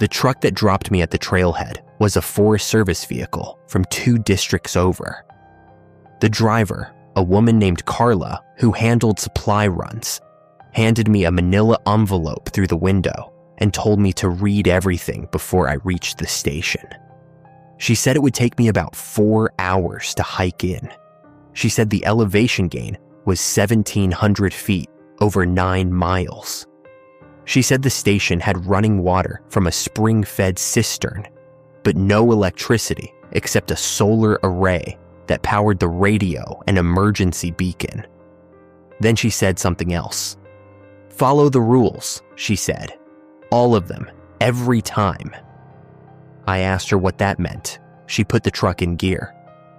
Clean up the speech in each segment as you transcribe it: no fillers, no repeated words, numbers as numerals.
The truck that dropped me at the trailhead was a Forest Service vehicle from 2 districts over. The driver, a woman named Carla who handled supply runs, handed me a manila envelope through the window and told me to read everything before I reached the station. She said it would take me about 4 hours to hike in. She said the elevation gain was 1,700 feet over 9 miles. She said the station had running water from a spring-fed cistern, but no electricity except a solar array that powered the radio and emergency beacon. Then she said something else. "Follow the rules," she said. "All of them, every time." I asked her what that meant. She put the truck in gear.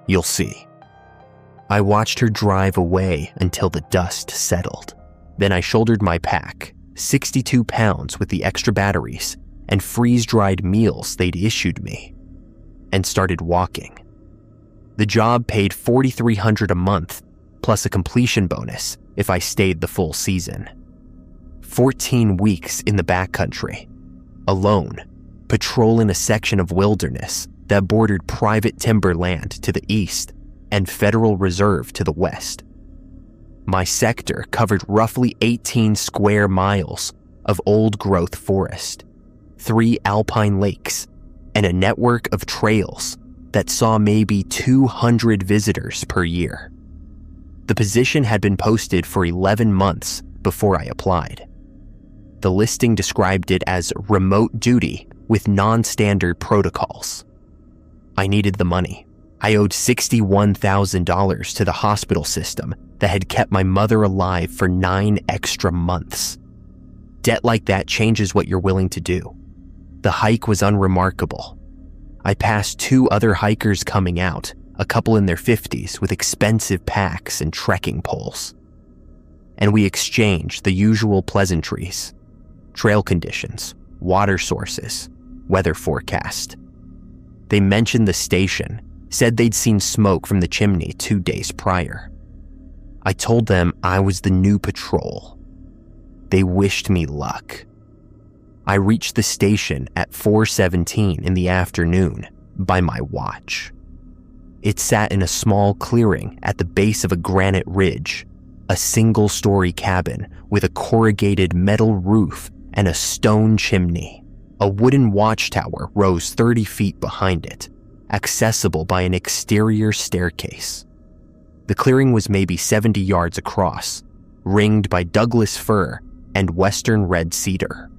"You'll see." I watched her drive away until the dust settled. Then I shouldered my pack, 62 pounds with the extra batteries and freeze-dried meals they'd issued me, and started walking. The job paid $4,300 a month, plus a completion bonus if I stayed the full season. 14 weeks in the backcountry, alone, patrolling a section of wilderness that bordered private timberland to the east and Federal Reserve to the west. My sector covered roughly 18 square miles of old-growth forest, 3 alpine lakes, and a network of trails that saw maybe 200 visitors per year. The position had been posted for 11 months before I applied. The listing described it as remote duty with non-standard protocols. I needed the money. I owed $61,000 to the hospital system that had kept my mother alive for 9 extra months. Debt like that changes what you're willing to do. The hike was unremarkable. I passed 2 other hikers coming out, a couple in their 50s with expensive packs and trekking poles. And we exchanged the usual pleasantries: trail conditions, water sources, weather forecast. They mentioned the station, said they'd seen smoke from the chimney 2 days prior. I told them I was the new patrol. They wished me luck. I reached the station at 4:17 in the afternoon by my watch. It sat in a small clearing at the base of a granite ridge, a single-story cabin with a corrugated metal roof and a stone chimney. A wooden watchtower rose 30 feet behind it, accessible by an exterior staircase. The clearing was maybe 70 yards across, ringed by Douglas fir and western red cedar.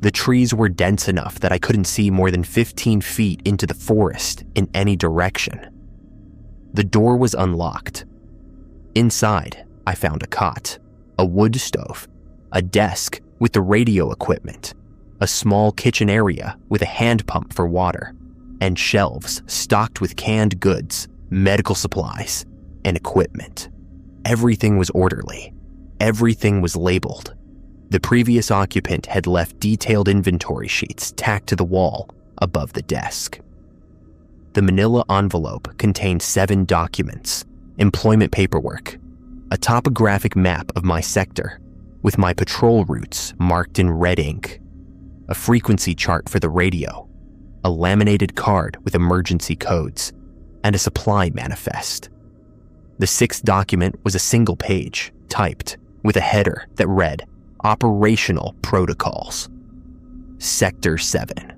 The trees were dense enough that I couldn't see more than 15 feet into the forest in any direction. The door was unlocked. Inside, I found a cot, a wood stove, a desk with the radio equipment, a small kitchen area with a hand pump for water, and shelves stocked with canned goods, medical supplies, and equipment. Everything was orderly. Everything was labeled. The previous occupant had left detailed inventory sheets tacked to the wall above the desk. The manila envelope contained 7 documents: employment paperwork, a topographic map of my sector with my patrol routes marked in red ink, a frequency chart for the radio, a laminated card with emergency codes, and a supply manifest. The 6th document was a single page, typed, with a header that read, Operational Protocols. Sector 7.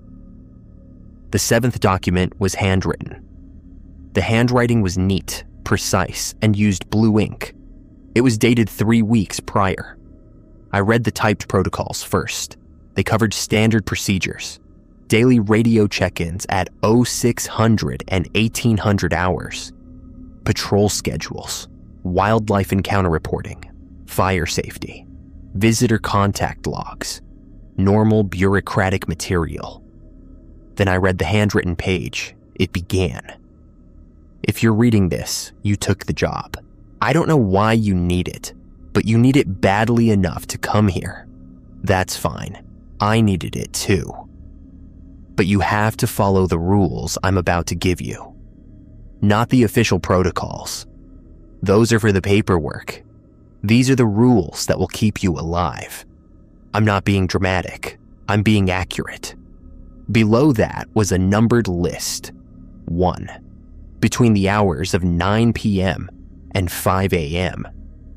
The 7th document was handwritten. The handwriting was neat, precise, and used blue ink. It was dated 3 weeks prior. I read the typed protocols first. They covered standard procedures, daily radio check-ins at 0600 and 1800 hours, patrol schedules, wildlife encounter reporting, fire safety, visitor contact logs, normal bureaucratic material. Then I read the handwritten page. It began. If you're reading this, you took the job. I don't know why you need it, but you need it badly enough to come here. That's fine. I needed it too. But you have to follow the rules I'm about to give you. Not the official protocols. Those are for the paperwork. These are the rules that will keep you alive. I'm not being dramatic. I'm being accurate. Below that was a numbered list. 1. Between the hours of 9 p.m. and 5 a.m.,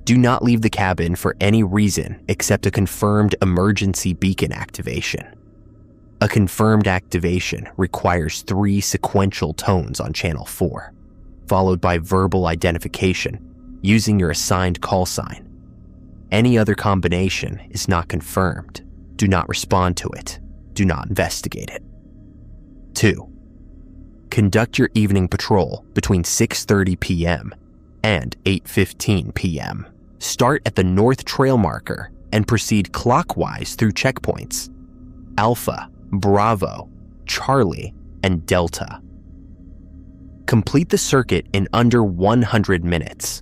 do not leave the cabin for any reason except a confirmed emergency beacon activation. A confirmed activation requires 3 sequential tones on channel 4, followed by verbal identification using your assigned call sign. Any other combination is not confirmed. Do not respond to it. Do not investigate it. 2. Conduct your evening patrol between 6:30 p.m. and 8:15 p.m. Start at the north trail marker and proceed clockwise through checkpoints: Alpha, Bravo, Charlie, and Delta. Complete the circuit in under 100 minutes.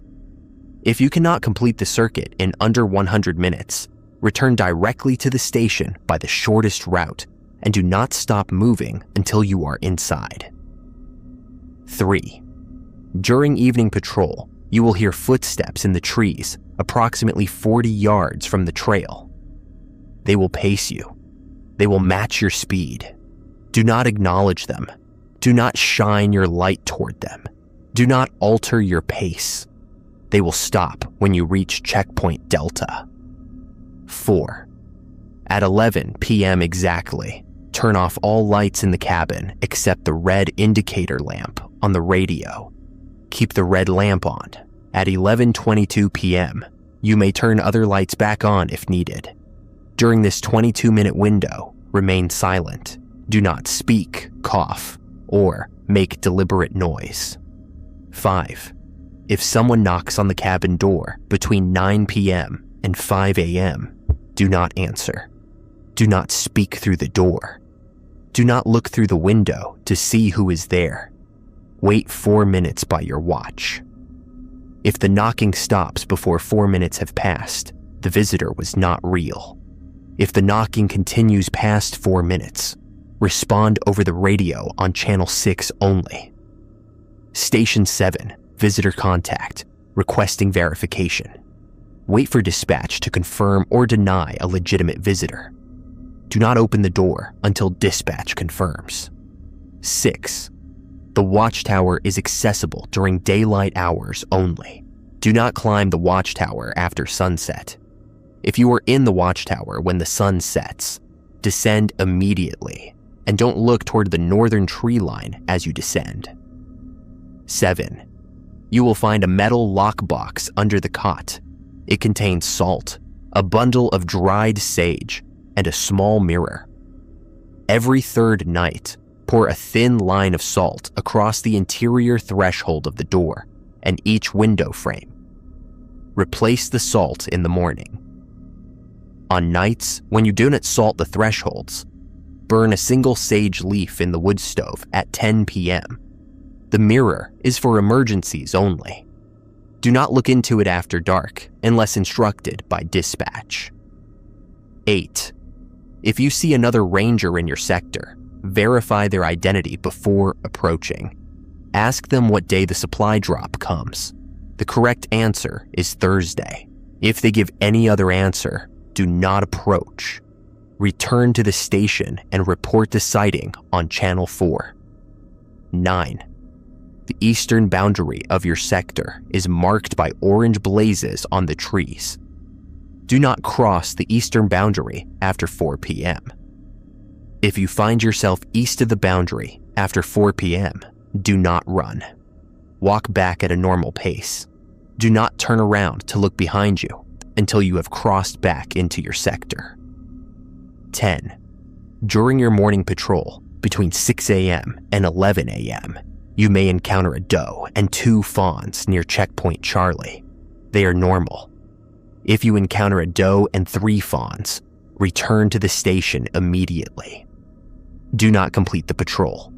If you cannot complete the circuit in under 100 minutes, return directly to the station by the shortest route and do not stop moving until you are inside. 3. During evening patrol, you will hear footsteps in the trees approximately 40 yards from the trail. They will pace you. They will match your speed. Do not acknowledge them. Do not shine your light toward them. Do not alter your pace. They will stop when you reach checkpoint Delta. 4. At 11 p.m. exactly, turn off all lights in the cabin except the red indicator lamp on the radio. Keep the red lamp on. At 11:22 p.m., you may turn other lights back on if needed. During this 22-minute window, remain silent. Do not speak, cough, or make deliberate noise. 5. If someone knocks on the cabin door between 9 p.m. and 5 a.m., do not answer. Do not speak through the door. Do not look through the window to see who is there. Wait 4 minutes by your watch. If the knocking stops before 4 minutes have passed, the visitor was not real. If the knocking continues past 4 minutes, respond over the radio on channel 6 only. Station 7, visitor contact, requesting verification. Wait for dispatch to confirm or deny a legitimate visitor. Do not open the door until dispatch confirms. 6. The watchtower is accessible during daylight hours only. Do not climb the watchtower after sunset. If you are in the watchtower when the sun sets, descend immediately and don't look toward the northern tree line as you descend. 7. You will find a metal lockbox under the cot. It contains salt, a bundle of dried sage, and a small mirror. Every third night, pour a thin line of salt across the interior threshold of the door and each window frame. Replace the salt in the morning. On nights when you do not salt the thresholds, burn a single sage leaf in the wood stove at 10 p.m. The mirror is for emergencies only. Do not look into it after dark unless instructed by dispatch. 8. If you see another ranger in your sector, verify their identity before approaching. Ask them what day the supply drop comes. The correct answer is Thursday. If they give any other answer, do not approach. Return to the station and report the sighting on Channel 4. 9. The eastern boundary of your sector is marked by orange blazes on the trees. Do not cross the eastern boundary after 4 p.m. If you find yourself east of the boundary after 4 p.m., do not run. Walk back at a normal pace. Do not turn around to look behind you until you have crossed back into your sector. 10. During your morning patrol, between 6 a.m. and 11 a.m., you may encounter a doe and 2 fawns near checkpoint Charlie. They are normal. If you encounter a doe and 3 fawns, return to the station immediately. Do not complete the patrol.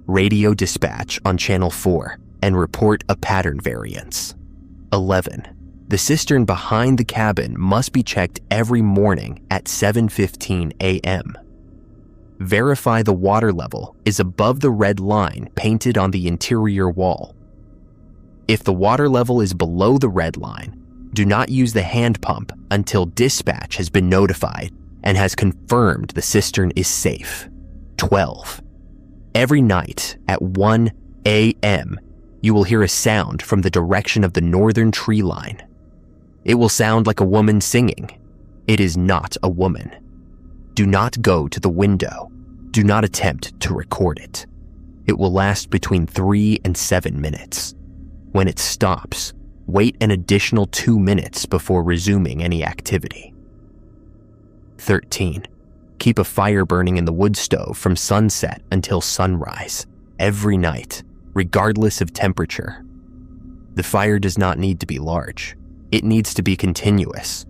Radio dispatch on Channel 4 and report a pattern variance. 11. The cistern behind the cabin must be checked every morning at 7:15 a.m. Verify the water level is above the red line painted on the interior wall. If the water level is below the red line, do not use the hand pump until dispatch has been notified and has confirmed the cistern is safe. 12. Every night at 1 a.m., you will hear a sound from the direction of the northern tree line. It will sound like a woman singing. It is not a woman. Do not go to the window. Do not attempt to record it. It will last between 3 and 7 minutes. When it stops, wait an additional 2 minutes before resuming any activity. 13. Keep a fire burning in the wood stove from sunset until sunrise, every night, regardless of temperature. The fire does not need to be large. It needs to be continuous.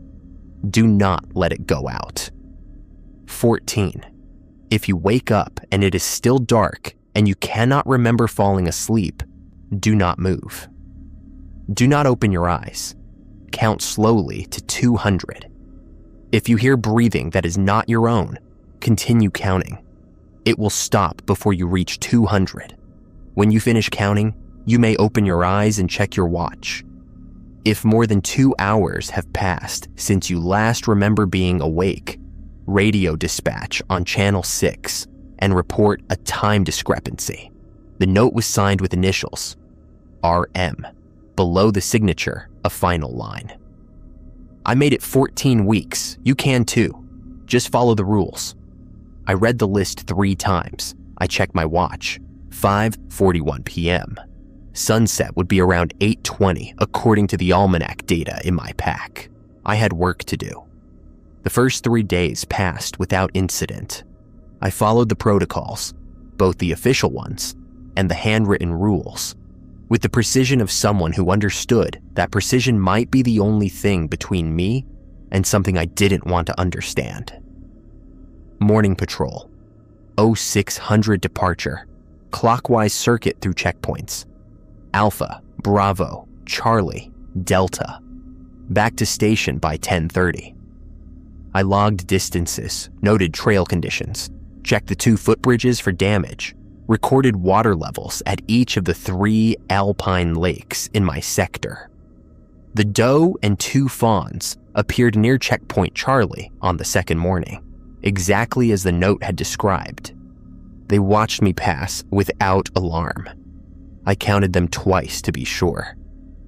Do not let it go out. 14. If you wake up and it is still dark and you cannot remember falling asleep, do not move. Do not open your eyes. Count slowly to 200. If you hear breathing that is not your own, continue counting. It will stop before you reach 200. When you finish counting, you may open your eyes and check your watch. If more than 2 hours have passed since you last remember being awake, radio dispatch on Channel 6 and report a time discrepancy. The note was signed with initials, RM, below the signature, a final line. I made it 14 weeks. You can too. Just follow the rules. I read the list 3 times. I checked my watch. 5:41 p.m. Sunset would be around 8:20 according to the almanac data in my pack. I had work to do. The first 3 days passed without incident. I followed the protocols, both the official ones and the handwritten rules, with the precision of someone who understood that precision might be the only thing between me and something I didn't want to understand. Morning patrol, 0600 departure, clockwise circuit through checkpoints. Alpha, Bravo, Charlie, Delta. Back to station by 10:30. I logged distances, noted trail conditions, checked the 2 footbridges for damage, recorded water levels at each of the 3 alpine lakes in my sector. The doe and 2 fawns appeared near checkpoint Charlie on the second morning, exactly as the note had described. They watched me pass without alarm. I counted them twice to be sure.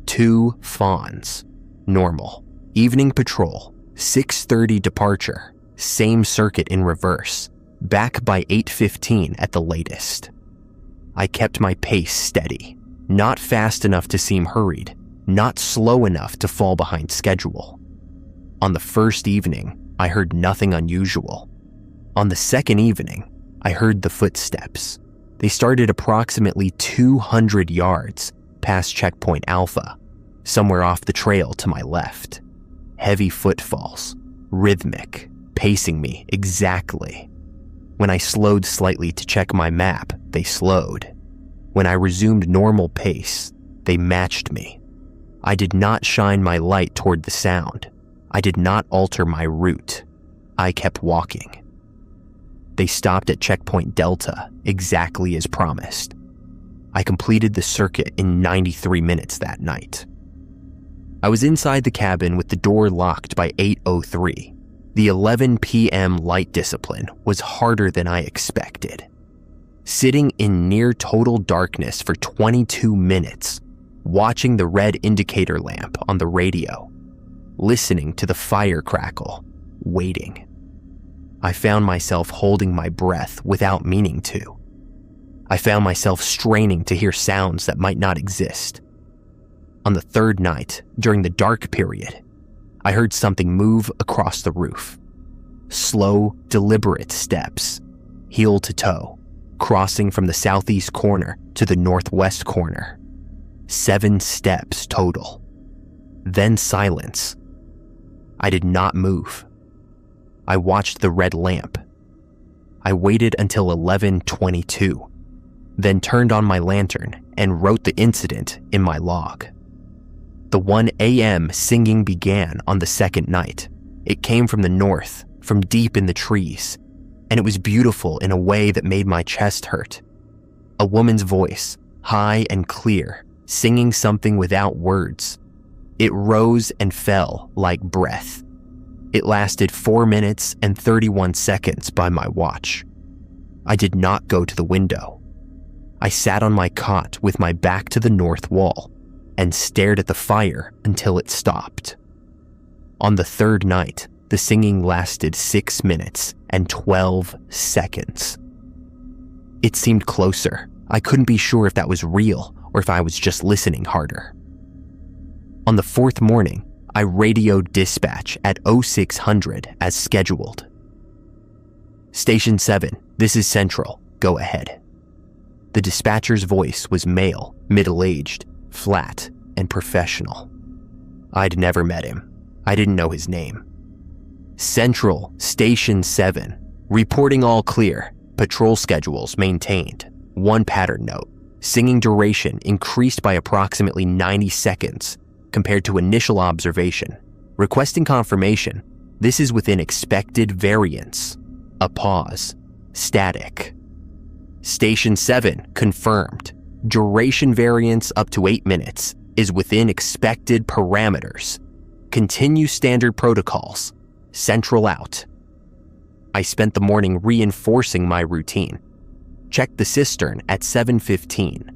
2 fawns, normal, evening patrol, 6:30 departure, same circuit in reverse, back by 8:15 at the latest. I kept my pace steady, not fast enough to seem hurried, not slow enough to fall behind schedule. On the first evening, I heard nothing unusual. On the second evening, I heard the footsteps. They started approximately 200 yards past checkpoint Alpha, somewhere off the trail to my left. Heavy footfalls, rhythmic, pacing me exactly. When I slowed slightly to check my map, they slowed. When I resumed normal pace, they matched me. I did not shine my light toward the sound. I did not alter my route. I kept walking. They stopped at checkpoint Delta, exactly as promised. I completed the circuit in 93 minutes that night. I was inside the cabin with the door locked by 8:03. The 11 p.m. light discipline was harder than I expected. Sitting in near total darkness for 22 minutes, watching the red indicator lamp on the radio, listening to the fire crackle, waiting. I found myself holding my breath without meaning to. I found myself straining to hear sounds that might not exist. On the third night, during the dark period, I heard something move across the roof. Slow, deliberate steps, heel to toe, crossing from the southeast corner to the northwest corner. 7 steps total. Then silence. I did not move. I watched the red lamp. I waited until 11:22, then turned on my lantern and wrote the incident in my log. The 1 a.m. singing began on the second night. It came from the north, from deep in the trees, and it was beautiful in a way that made my chest hurt. A woman's voice, high and clear, singing something without words. It rose and fell like breath. It lasted 4 minutes and 31 seconds by my watch. I did not go to the window. I sat on my cot with my back to the north wall and stared at the fire until it stopped. On the third night, the singing lasted 6 minutes and 12 seconds. It seemed closer. I couldn't be sure if that was real or if I was just listening harder. On the fourth morning, I radioed dispatch at 0600 as scheduled. Station 7, this is Central, go ahead. The dispatcher's voice was male, middle-aged, flat, and professional. I'd never met him. I didn't know his name. Central, Station 7, reporting all clear, patrol schedules maintained. One pattern note, singing duration increased by approximately 90 seconds compared to initial observation. Requesting confirmation, this is within expected variance. A pause. Static. Station 7, confirmed. Duration variance up to 8 minutes is within expected parameters. Continue standard protocols. Central out. I spent the morning reinforcing my routine. Checked the cistern at 7:15.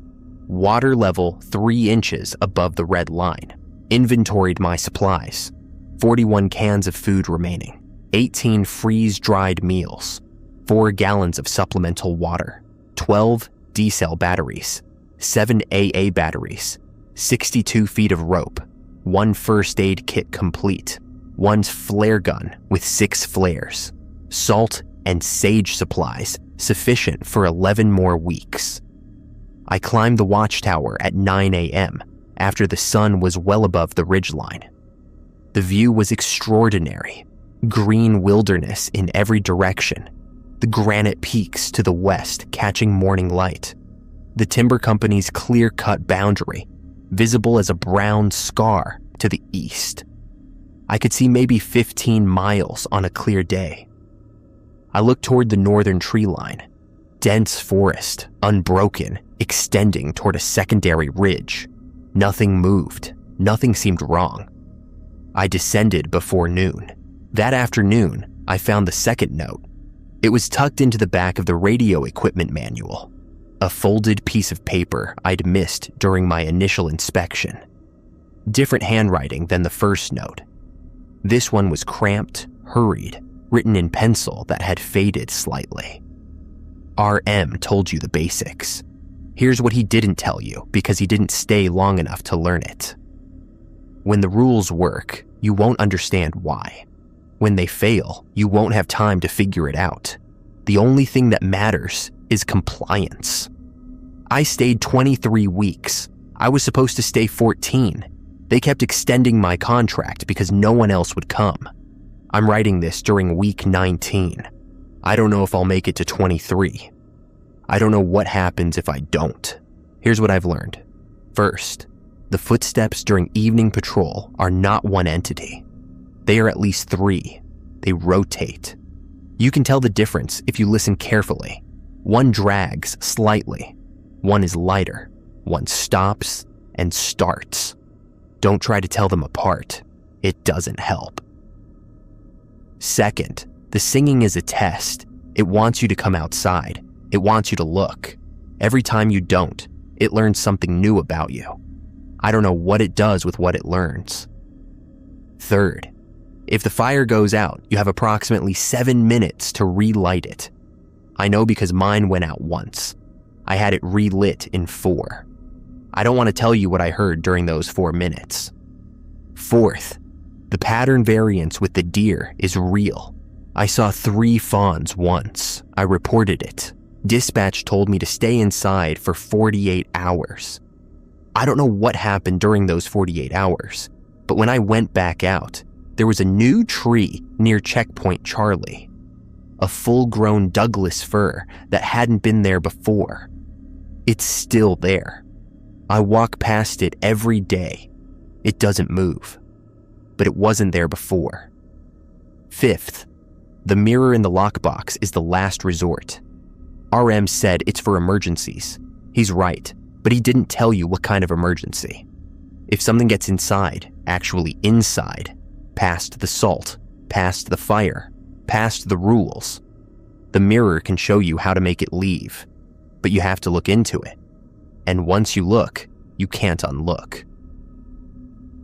Water level 3 inches above the red line. Inventoried my supplies. 41 cans of food remaining. 18 freeze-dried meals. 4 gallons of supplemental water. 12 D-cell batteries. 7 AA batteries. 62 feet of rope. 1 first aid kit complete. 1 flare gun with 6 flares. Salt and sage supplies sufficient for 11 more weeks. I climbed the watchtower at 9 a.m. after the sun was well above the ridgeline. The view was extraordinary. Green wilderness in every direction. The granite peaks to the west catching morning light. The timber company's clear-cut boundary, visible as a brown scar to the east. I could see maybe 15 miles on a clear day. I looked toward the northern tree line. Dense forest, unbroken, extending toward a secondary ridge. Nothing moved. Nothing seemed wrong. I descended before noon. That afternoon, I found the second note. It was tucked into the back of the radio equipment manual. A folded piece of paper I'd missed during my initial inspection. Different handwriting than the first note. This one was cramped, hurried, written in pencil that had faded slightly. RM told you the basics. Here's what he didn't tell you because he didn't stay long enough to learn it. When the rules work, you won't understand why. When they fail, you won't have time to figure it out. The only thing that matters is compliance. I stayed 23 weeks. I was supposed to stay 14. They kept extending my contract because no one else would come. I'm writing this during week 19. I don't know if I'll make it to 23. I don't know what happens if I don't. Here's what I've learned. First, the footsteps during evening patrol are not one entity. They are at least 3. They rotate. You can tell the difference if you listen carefully. One drags slightly. One is lighter. One stops and starts. Don't try to tell them apart. It doesn't help. Second, the singing is a test. It wants you to come outside. It wants you to look. Every time you don't, it learns something new about you. I don't know what it does with what it learns. Third, if the fire goes out, you have approximately 7 minutes to relight it. I know because mine went out once. I had it relit in 4. I don't want to tell you what I heard during those 4 minutes. Fourth, the pattern variance with the deer is real. I saw 3 fawns once. I reported it. Dispatch told me to stay inside for 48 hours. I don't know what happened during those 48 hours, but when I went back out, there was a new tree near Checkpoint Charlie. A full-grown Douglas fir that hadn't been there before. It's still there. I walk past it every day. It doesn't move. But it wasn't there before. Fifth, the mirror in the lockbox is the last resort. RM said it's for emergencies. He's right, but he didn't tell you what kind of emergency. If something gets inside, actually inside, past the salt, past the fire, past the rules. The mirror can show you how to make it leave, but you have to look into it. And once you look, you can't unlook.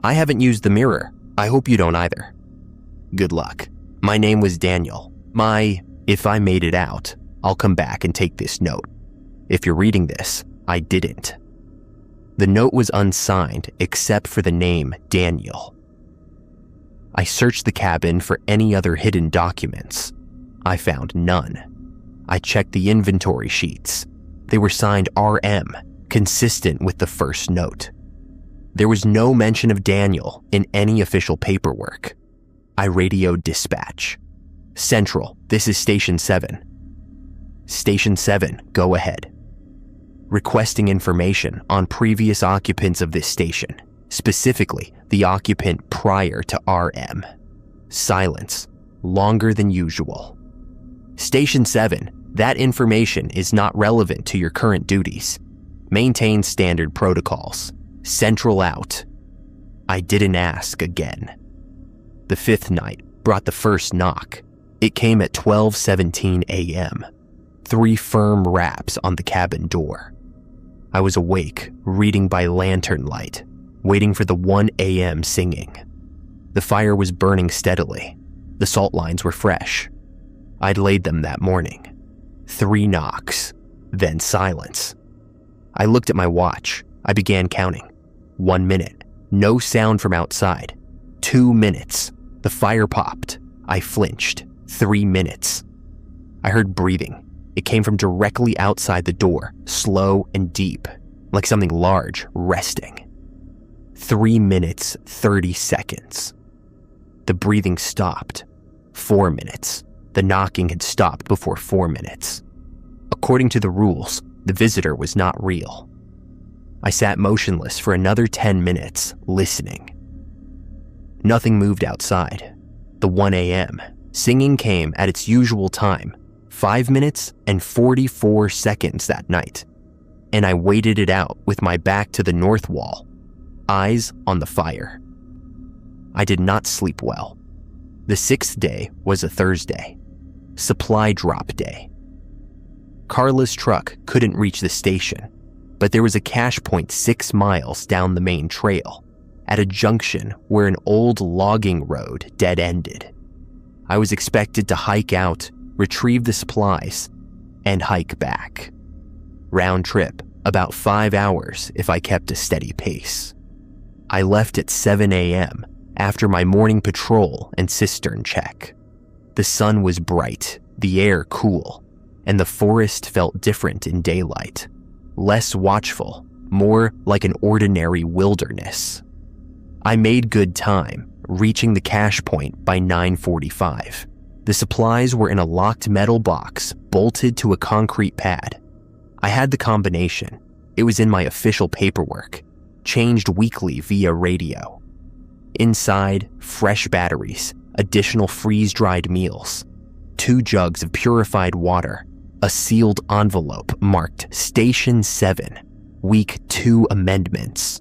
I haven't used the mirror. I hope you don't either. Good luck. My name was Daniel. If I made it out, I'll come back and take this note. If you're reading this, I didn't. The note was unsigned except for the name Daniel. I searched the cabin for any other hidden documents. I found none. I checked the inventory sheets. They were signed RM, consistent with the first note. There was no mention of Daniel in any official paperwork. I radioed dispatch. Central, this is Station 7. Station 7, go ahead. Requesting information on previous occupants of this station, specifically the occupant prior to RM. Silence, longer than usual. Station 7, that information is not relevant to your current duties. Maintain standard protocols. Central out. I didn't ask again. The fifth night brought the first knock. It came at 12:17 a.m. 3 firm raps on the cabin door. I was awake, reading by lantern light, waiting for the 1 a.m. singing. The fire was burning steadily. The salt lines were fresh. I'd laid them that morning. 3 knocks, then silence. I looked at my watch. I began counting. 1 minute, no sound from outside. 2 minutes, the fire popped. I flinched. 3 minutes. I heard breathing. It came from directly outside the door, slow and deep, like something large resting. 3 minutes, 30 seconds. The breathing stopped. 4 minutes. The knocking had stopped before 4 minutes. According to the rules, the visitor was not real. I sat motionless for another 10 minutes, listening. Nothing moved outside. The 1 a.m. Singing came at its usual time, 5 minutes and 44 seconds that night, and I waited it out with my back to the north wall, eyes on the fire. I did not sleep well. The 6th day was a Thursday, supply drop day. Carla's truck couldn't reach the station, but there was a cache point 6 miles down the main trail, at a junction where an old logging road dead-ended. I was expected to hike out, retrieve the supplies, and hike back. Round trip, about 5 hours if I kept a steady pace. I left at 7 a.m. after my morning patrol and cistern check. The sun was bright, the air cool, and the forest felt different in daylight. Less watchful, more like an ordinary wilderness. I made good time, reaching the cache point by 9:45. The supplies were in a locked metal box bolted to a concrete pad. I had the combination. It was in my official paperwork, changed weekly via radio. Inside, fresh batteries, additional freeze-dried meals, 2 jugs of purified water, a sealed envelope marked Station 7, Week 2 Amendments.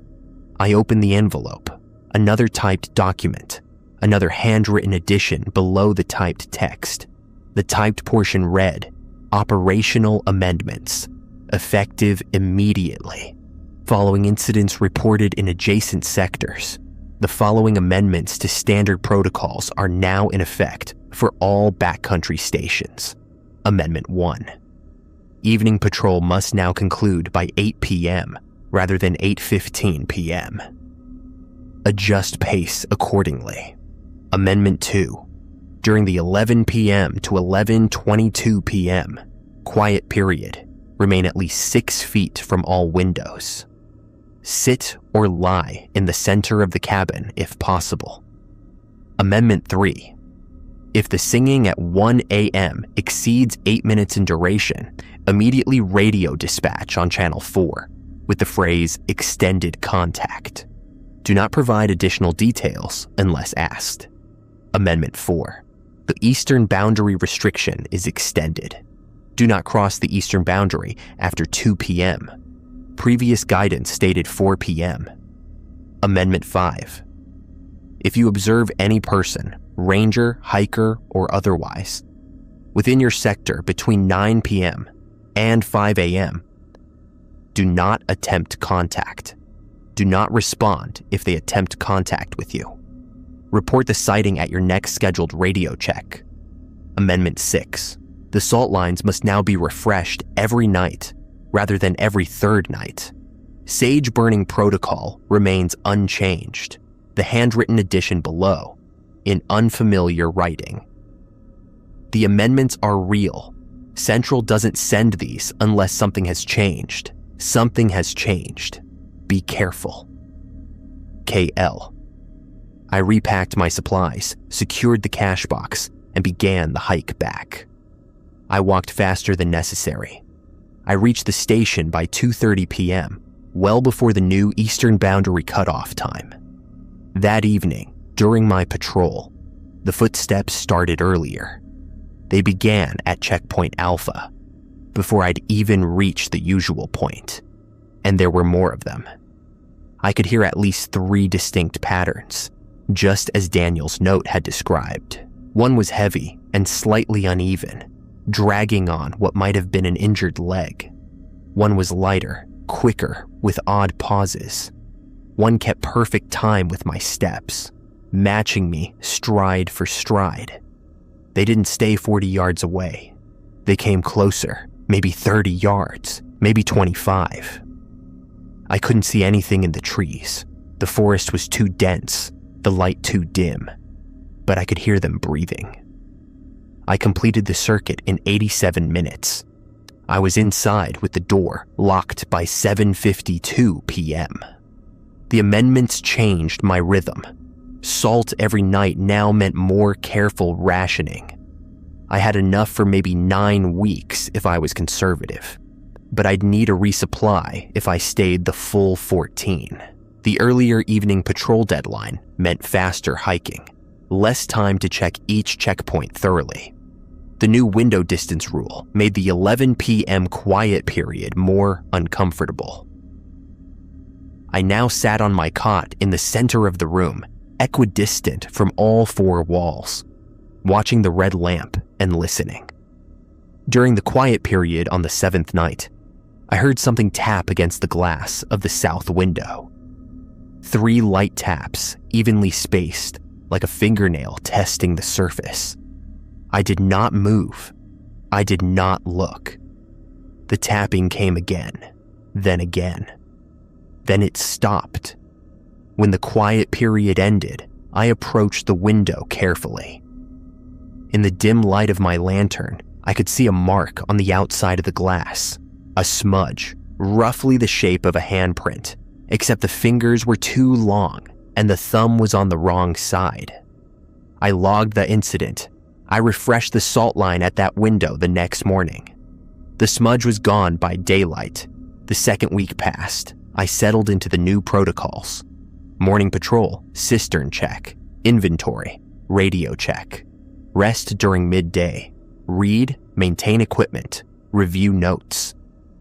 I opened the envelope. Another typed document, another handwritten addition below the typed text. The typed portion read, Operational Amendments, effective immediately. Following incidents reported in adjacent sectors, the following amendments to standard protocols are now in effect for all backcountry stations. Amendment 1. Evening patrol must now conclude by 8 p.m. rather than 8:15 p.m. Adjust pace accordingly. Amendment 2. During the 11 p.m. to 11:22 p.m. quiet period, remain at least 6 feet from all windows. Sit or lie in the center of the cabin if possible. Amendment 3. If the singing at 1 a.m. exceeds 8 minutes in duration, immediately radio dispatch on Channel 4 with the phrase extended contact. Do not provide additional details unless asked. Amendment 4. The eastern boundary restriction is extended. Do not cross the eastern boundary after 2 p.m. Previous guidance stated 4 p.m. Amendment 5. If you observe any person, ranger, hiker, or otherwise, within your sector between 9 p.m. and 5 a.m., do not attempt contact. Do not respond if they attempt contact with you. Report the sighting at your next scheduled radio check. Amendment 6. The salt lines must now be refreshed every night rather than every third night. Sage burning protocol remains unchanged. The handwritten edition below, in unfamiliar writing. The amendments are real. Central doesn't send these unless something has changed. Something has changed. Be careful. KL. I repacked my supplies, secured the cash box, and began the hike back. I walked faster than necessary. I reached the station by 2:30 p.m., well before the new Eastern Boundary cutoff time. That evening, during my patrol, the footsteps started earlier. They began at Checkpoint Alpha, before I'd even reached the usual point, and there were more of them. I could hear at least 3 distinct patterns, just as Daniel's note had described. One was heavy and slightly uneven, dragging on what might have been an injured leg. One was lighter, quicker, with odd pauses. One kept perfect time with my steps, matching me stride for stride. They didn't stay 40 yards away. They came closer, maybe 30 yards, maybe 25. I couldn't see anything in the trees. The forest was too dense, the light too dim, but I could hear them breathing. I completed the circuit in 87 minutes. I was inside with the door locked by 7:52 p.m. The amendments changed my rhythm. Salt every night now meant more careful rationing. I had enough for maybe 9 weeks if I was conservative, but I'd need a resupply if I stayed the full 14. The earlier evening patrol deadline meant faster hiking, less time to check each checkpoint thoroughly. The new window distance rule made the 11 p.m. quiet period more uncomfortable. I now sat on my cot in the center of the room, equidistant from all 4 walls, watching the red lamp and listening. During the quiet period on the 7th night, I heard something tap against the glass of the south window. 3 light taps, evenly spaced, like a fingernail testing the surface. I did not move. I did not look. The tapping came again, then again. Then it stopped. When the quiet period ended, I approached the window carefully. In the dim light of my lantern, I could see a mark on the outside of the glass, a smudge, roughly the shape of a handprint, except the fingers were too long and the thumb was on the wrong side. I logged the incident. I refreshed the salt line at that window the next morning. The smudge was gone by daylight. The 2nd week passed. I settled into the new protocols. Morning patrol, cistern check, inventory, radio check, rest during midday, read, maintain equipment, review notes,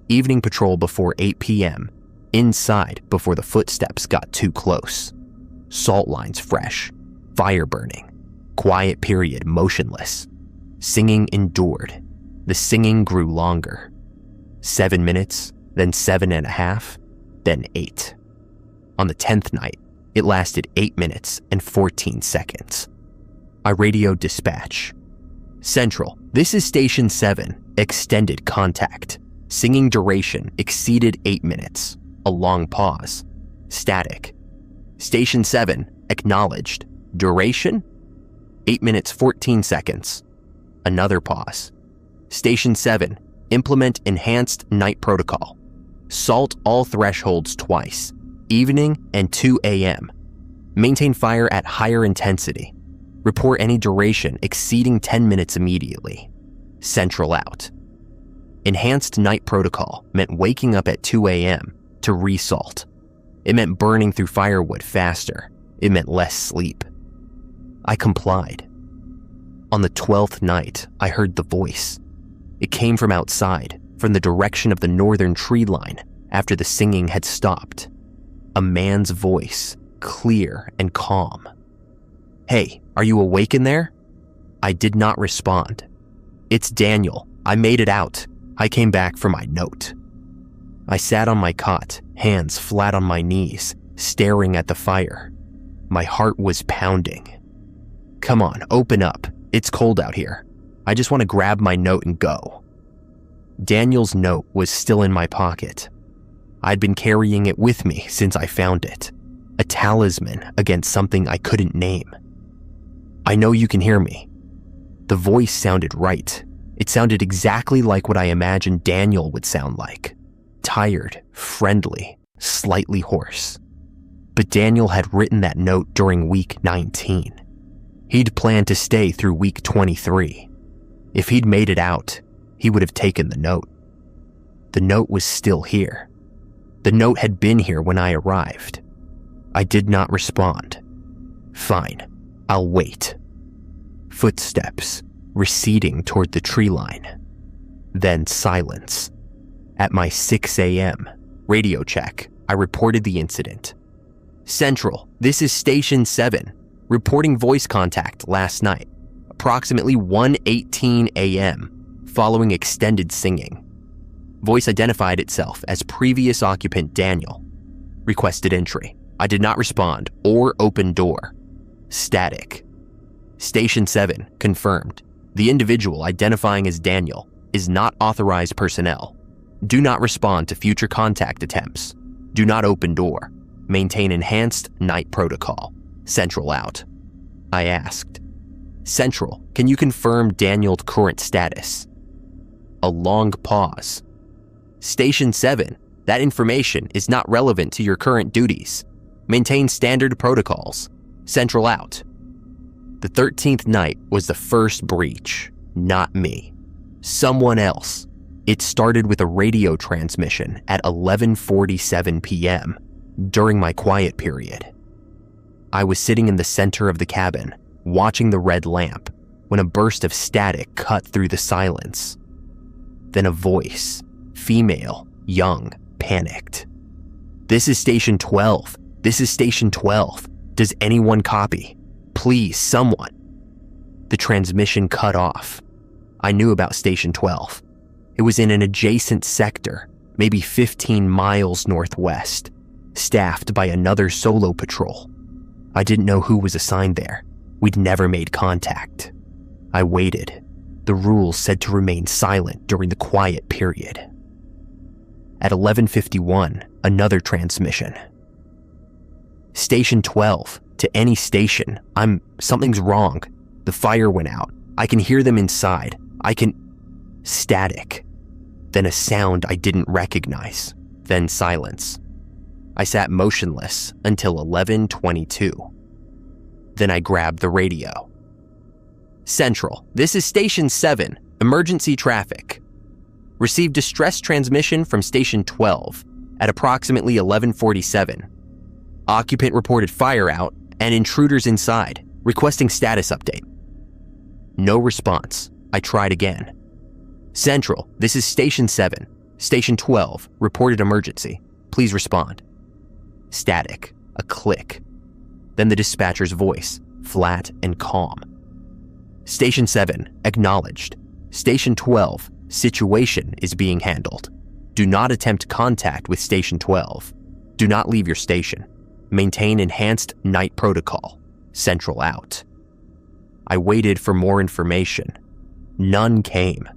evening patrol before 8 p.m., inside before the footsteps got too close, salt lines fresh, fire burning, quiet period motionless, singing endured. The singing grew longer. 7 minutes, then 7.5, then 8. On the 10th night, it lasted 8 minutes and 14 seconds. I radioed dispatch. Central, this is Station 7, extended contact. Singing duration exceeded 8 minutes. A long pause. Static. Station 7, acknowledged. Duration? 8 minutes 14 seconds. Another pause. Station 7, implement enhanced night protocol. Salt all thresholds twice, evening and 2 a.m. Maintain fire at higher intensity. Report any duration exceeding 10 minutes immediately. Central out. Enhanced night protocol meant waking up at 2 a.m. to resalt. It meant burning through firewood faster. It meant less sleep. I complied. On the 12th night, I heard the voice. It came from outside, from the direction of the northern tree line after the singing had stopped. A man's voice, clear and calm. "Hey, are you awake in there?" I did not respond. "It's Daniel. I made it out. I came back for my note." I sat on my cot, hands flat on my knees, staring at the fire. My heart was pounding. "Come on, open up. It's cold out here. I just want to grab my note and go." Daniel's note was still in my pocket. I'd been carrying it with me since I found it, a talisman against something I couldn't name. "I know you can hear me." The voice sounded right. It sounded exactly like what I imagined Daniel would sound like. Tired, friendly, slightly hoarse. But Daniel had written that note during week 19. He'd planned to stay through week 23. If he'd made it out, he would have taken the note. The note was still here. The note had been here when I arrived. I did not respond. Fine, I'll wait. Footsteps, receding toward the tree line. Then silence. At my 6 a.m. radio check, I reported the incident. "Central, this is Station 7, reporting voice contact last night, approximately 1:18 a.m., following extended singing. Voice identified itself as previous occupant Daniel. Requested entry. I did not respond or open door. Static. Station 7, confirmed. The individual identifying as Daniel is not authorized personnel. Do not respond to future contact attempts. Do not open door. Maintain enhanced night protocol. Central out." I asked, "Central, can you confirm Daniel's current status?" A long pause. "Station 7, that information is not relevant to your current duties. Maintain standard protocols. Central out." The 13th night was the first breach, not me. Someone else. It started with a radio transmission at 11:47 p.m. during my quiet period. I was sitting in the center of the cabin, watching the red lamp, when a burst of static cut through the silence. Then a voice, female, young, panicked. "This is Station 12. This is Station 12. Does anyone copy? Please, someone." The transmission cut off. I knew about Station 12. It was in an adjacent sector, maybe 15 miles northwest, staffed by another solo patrol. I didn't know who was assigned there. We'd never made contact. I waited. The rules said to remain silent during the quiet period. At 11:51, another transmission. "Station 12, to any station. Something's wrong. The fire went out. I can hear them inside. Static. Then a sound I didn't recognize. Then silence. I sat motionless until 11:22. Then I grabbed the radio. "Central, this is Station 7, emergency traffic. Received distress transmission from Station 12 at approximately 11:47. Occupant reported fire out and intruders inside, requesting status update." No response. I tried again. "Central, this is Station 7. Station 12, reported emergency. Please respond." Static. A click. Then the dispatcher's voice, flat and calm. "Station 7, acknowledged. Station 12, situation is being handled. Do not attempt contact with Station 12. Do not leave your station. Maintain enhanced night protocol. Central out." I waited for more information. None came.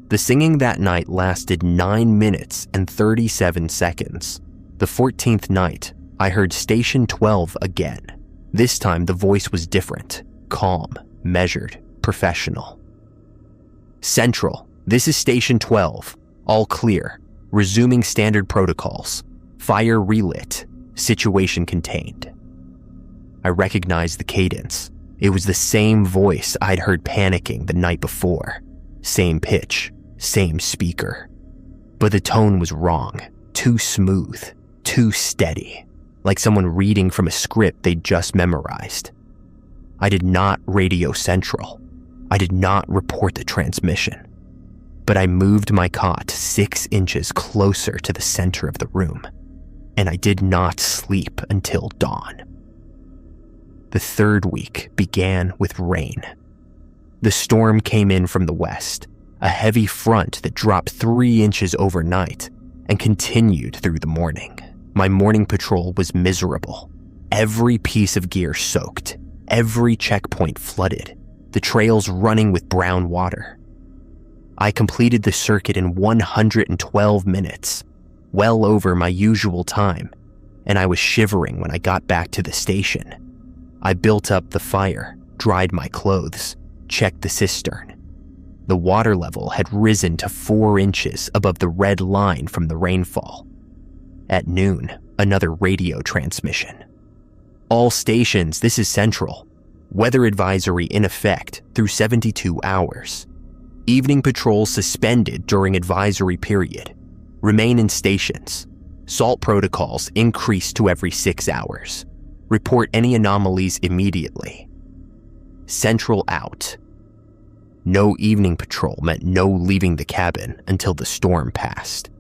The singing that night lasted 9 minutes and 37 seconds. The 14th night, I heard Station 12 again. This time the voice was different, calm, measured, professional. "Central, this is Station 12. All clear. Resuming standard protocols. Fire relit. Situation contained." I recognized the cadence. It was the same voice I'd heard panicking the night before. Same pitch, same speaker. But the tone was wrong. Too smooth, too steady. Like someone reading from a script they'd just memorized. I did not radio Central. I did not report the transmission. But I moved my cot 6 inches closer to the center of the room, and I did not sleep until dawn. The third week began with rain. The storm came in from the west, a heavy front that dropped 3 inches overnight and continued through the morning. My morning patrol was miserable. Every piece of gear soaked, every checkpoint flooded, the trails running with brown water. I completed the circuit in 112 minutes, well over my usual time, and I was shivering when I got back to the station. I built up the fire, dried my clothes, checked the cistern. The water level had risen to 4 inches above the red line from the rainfall. At noon, another radio transmission. All stations, this is Central. Weather advisory in effect through 72 hours. Evening patrols suspended during advisory period. Remain in stations. SALT protocols increased to every 6 hours. Report any anomalies immediately. Central out. No evening patrol meant no leaving the cabin until the storm passed.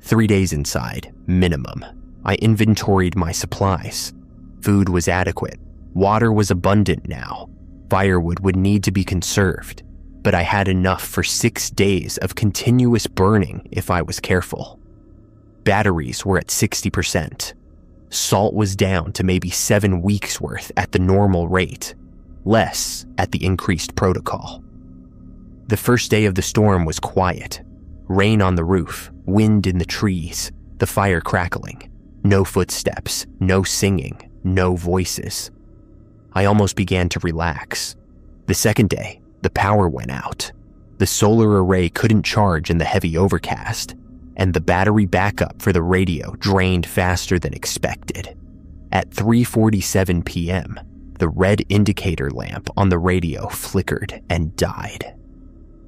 3 days inside, minimum. I inventoried my supplies. Food was adequate. Water was abundant now. Firewood would need to be conserved, but I had enough for 6 days of continuous burning if I was careful. Batteries were at 60%. Salt was down to maybe 7 weeks worth at the normal rate, less at the increased protocol. The first day of the storm was quiet. Rain on the roof, wind in the trees, the fire crackling. No footsteps, no singing, no voices. I almost began to relax. The second day, the power went out. The solar array couldn't charge in the heavy overcast, and the battery backup for the radio drained faster than expected. At 3:47 p.m., the red indicator lamp on the radio flickered and died.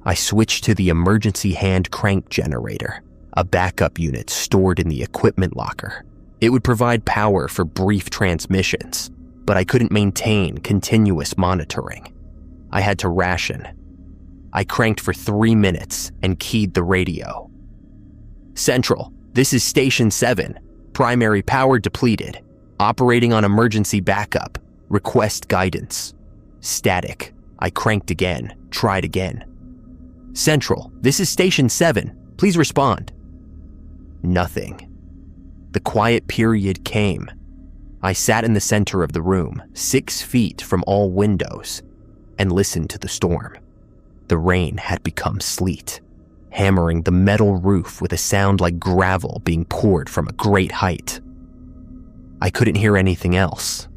I switched to the emergency hand crank generator, a backup unit stored in the equipment locker. It would provide power for brief transmissions, but I couldn't maintain continuous monitoring. I had to ration. I cranked for 3 minutes and keyed the radio. Central, this is Station 7. Primary power depleted. Operating on emergency backup. Request guidance. Static. I cranked again, tried again. Central, this is Station 7. Please respond. Nothing. The quiet period came. I sat in the center of the room, 6 feet from all windows, and listened to the storm. The rain had become sleet, hammering the metal roof with a sound like gravel being poured from a great height. I couldn't hear anything else.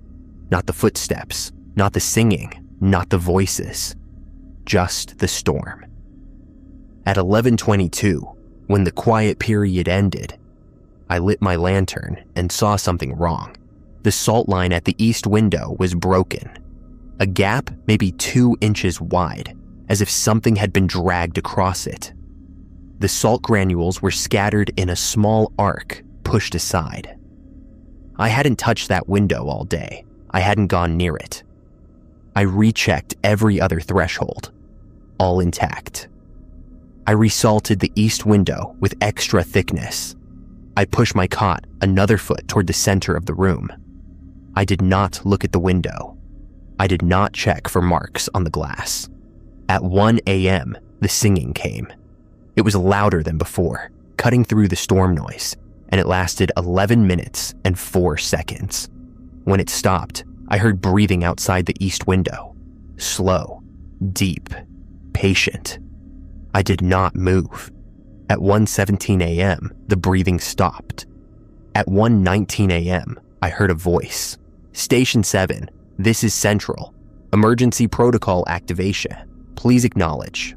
Not the footsteps, not the singing, not the voices. Just the storm. At 11:22, when the quiet period ended, I lit my lantern and saw something wrong. The salt line at the east window was broken. A gap maybe 2 inches wide, as if something had been dragged across it. The salt granules were scattered in a small arc, pushed aside. I hadn't touched that window all day. I hadn't gone near it. I rechecked every other threshold, all intact. I resalted the east window with extra thickness. I pushed my cot another foot toward the center of the room. I did not look at the window. I did not check for marks on the glass. At 1 a.m., the singing came. It was louder than before, cutting through the storm noise, and it lasted 11 minutes and 4 seconds. When it stopped, I heard breathing outside the east window. Slow, deep, patient. I did not move. At 1:17 a.m., the breathing stopped. At 1:19 a.m., I heard a voice. Station 7, this is Central. Emergency protocol activation. Please acknowledge.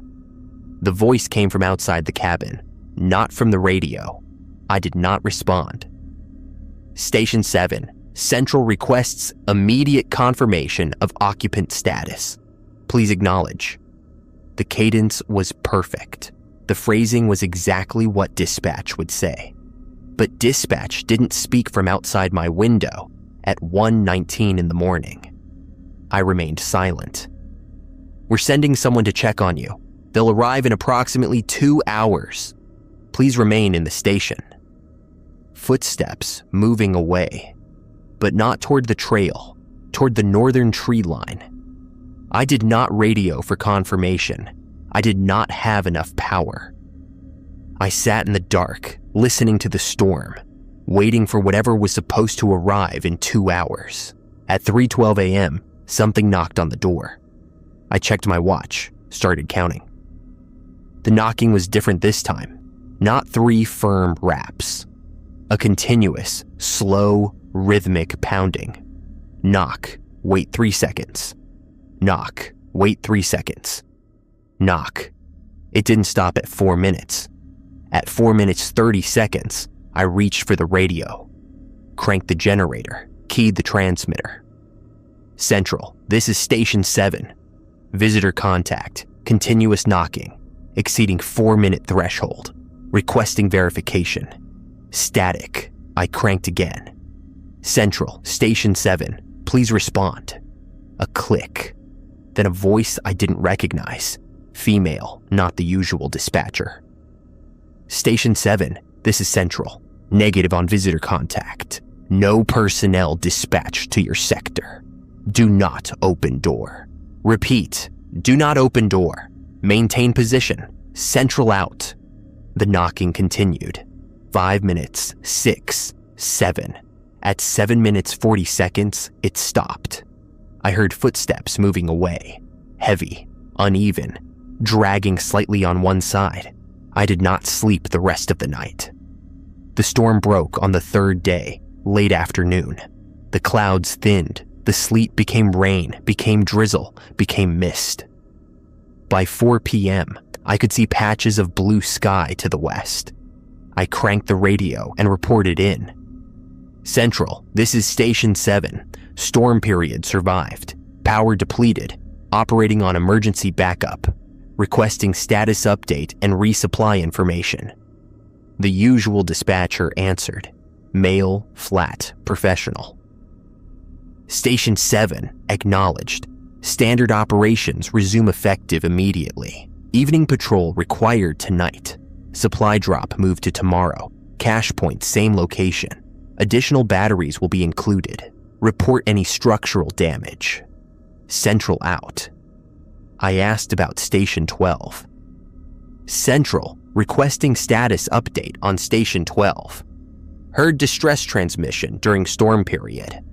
The voice came from outside the cabin, not from the radio. I did not respond. Station 7, Central requests immediate confirmation of occupant status. Please acknowledge. The cadence was perfect. The phrasing was exactly what dispatch would say. But dispatch didn't speak from outside my window at 1:19 in the morning. I remained silent. We're sending someone to check on you. They'll arrive in approximately 2 hours. Please remain in the station. Footsteps moving away, but not toward the trail, toward the northern tree line. I did not radio for confirmation. I did not have enough power. I sat in the dark, listening to the storm, waiting for whatever was supposed to arrive in 2 hours. At 3:12 a.m., something knocked on the door. I checked my watch, started counting. The knocking was different this time. Not 3 firm raps. A continuous, slow, rhythmic pounding. Knock, wait 3 seconds. Knock, wait 3 seconds. Knock. It didn't stop at 4 minutes. At 4 minutes 30 seconds, I reached for the radio, cranked the generator, keyed the transmitter. Central, this is Station 7. Visitor contact, continuous knocking, exceeding 4-minute threshold, requesting verification. Static, I cranked again. Central, Station 7, please respond. A click, then a voice I didn't recognize. Female, not the usual dispatcher. Station 7, this is Central. Negative on visitor contact. No personnel dispatched to your sector. Do not open door. Repeat, do not open door. Maintain position. Central out. The knocking continued. 5 minutes, 6, 7. At 7 minutes 40 seconds, it stopped. I heard footsteps moving away. Heavy, uneven, dragging slightly on one side. I did not sleep the rest of the night. The storm broke on the 3rd day, late afternoon. The clouds thinned. The sleet became rain, became drizzle, became mist. By 4 p.m., I could see patches of blue sky to the west. I cranked the radio and reported in. Central, this is Station 7. Storm period survived. Power depleted. Operating on emergency backup. Requesting status update and resupply information. The usual dispatcher answered. Male, flat, professional. Station 7, acknowledged. Standard operations resume effective immediately. Evening patrol required tonight. Supply drop moved to tomorrow. Cache point same location. Additional batteries will be included. Report any structural damage. Central out. I asked about Station 12. Central, requesting status update on Station 12. Heard distress transmission during storm period.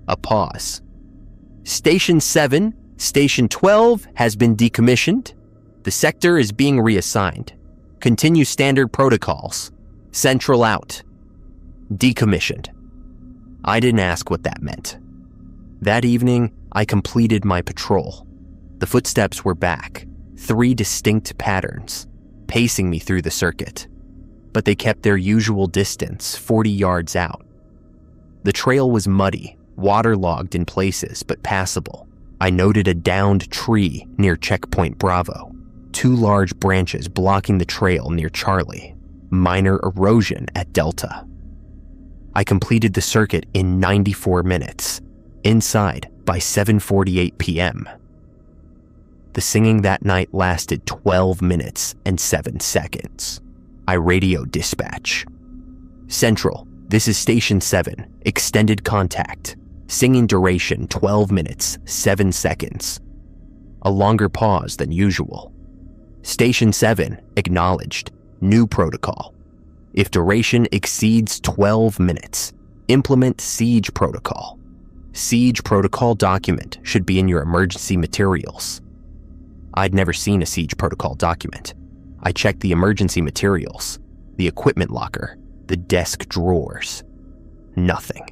A pause. Station 7, Station 12 has been decommissioned. The sector is being reassigned. Continue standard protocols. Central out. Decommissioned. I didn't ask what that meant. That evening, I completed my patrol. The footsteps were back, 3 distinct patterns, pacing me through the circuit. But they kept their usual distance, 40 yards out. The trail was muddy, waterlogged in places, but passable. I noted a downed tree near Checkpoint Bravo, 2 large branches blocking the trail near Charlie, minor erosion at Delta. I completed the circuit in 94 minutes, inside by 7:48 p.m. The singing that night lasted 12 minutes and 7 seconds. I radioed dispatch. Central, this is Station 7, extended contact. Singing duration 12 minutes, 7 seconds. A longer pause than usual. Station 7, acknowledged. New protocol. If duration exceeds 12 minutes, implement siege protocol. Siege protocol document should be in your emergency materials. I'd never seen a siege protocol document. I checked the emergency materials, the equipment locker, the desk drawers. Nothing.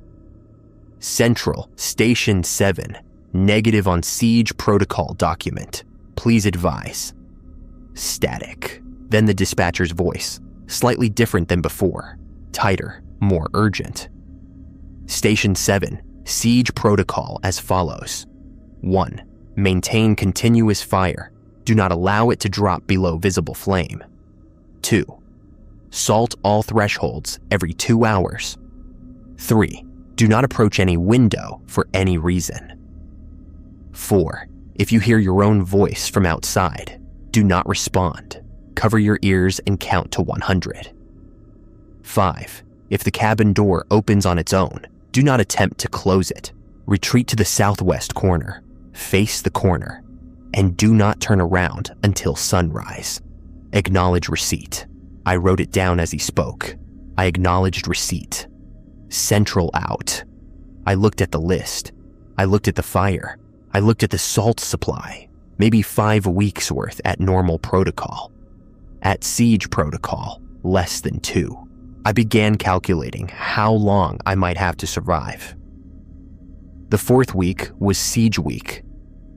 Central, Station 7, negative on siege protocol document. Please advise. Static. Then the dispatcher's voice, slightly different than before, tighter, more urgent. Station 7, siege protocol as follows. 1. Maintain continuous fire. Do not allow it to drop below visible flame. 2. Salt all thresholds every 2 hours. 3. Do not approach any window for any reason. 4. If you hear your own voice from outside, do not respond. Cover your ears and count to 100. 5. If the cabin door opens on its own, do not attempt to close it. Retreat to the southwest corner, face the corner, and do not turn around until sunrise. Acknowledge receipt. I wrote it down as he spoke. I acknowledged receipt. Central out. I looked at the list. I looked at the fire. I looked at the salt supply, maybe 5 weeks worth at normal protocol. At siege protocol, less than 2. I began calculating how long I might have to survive. The 4th week was siege week.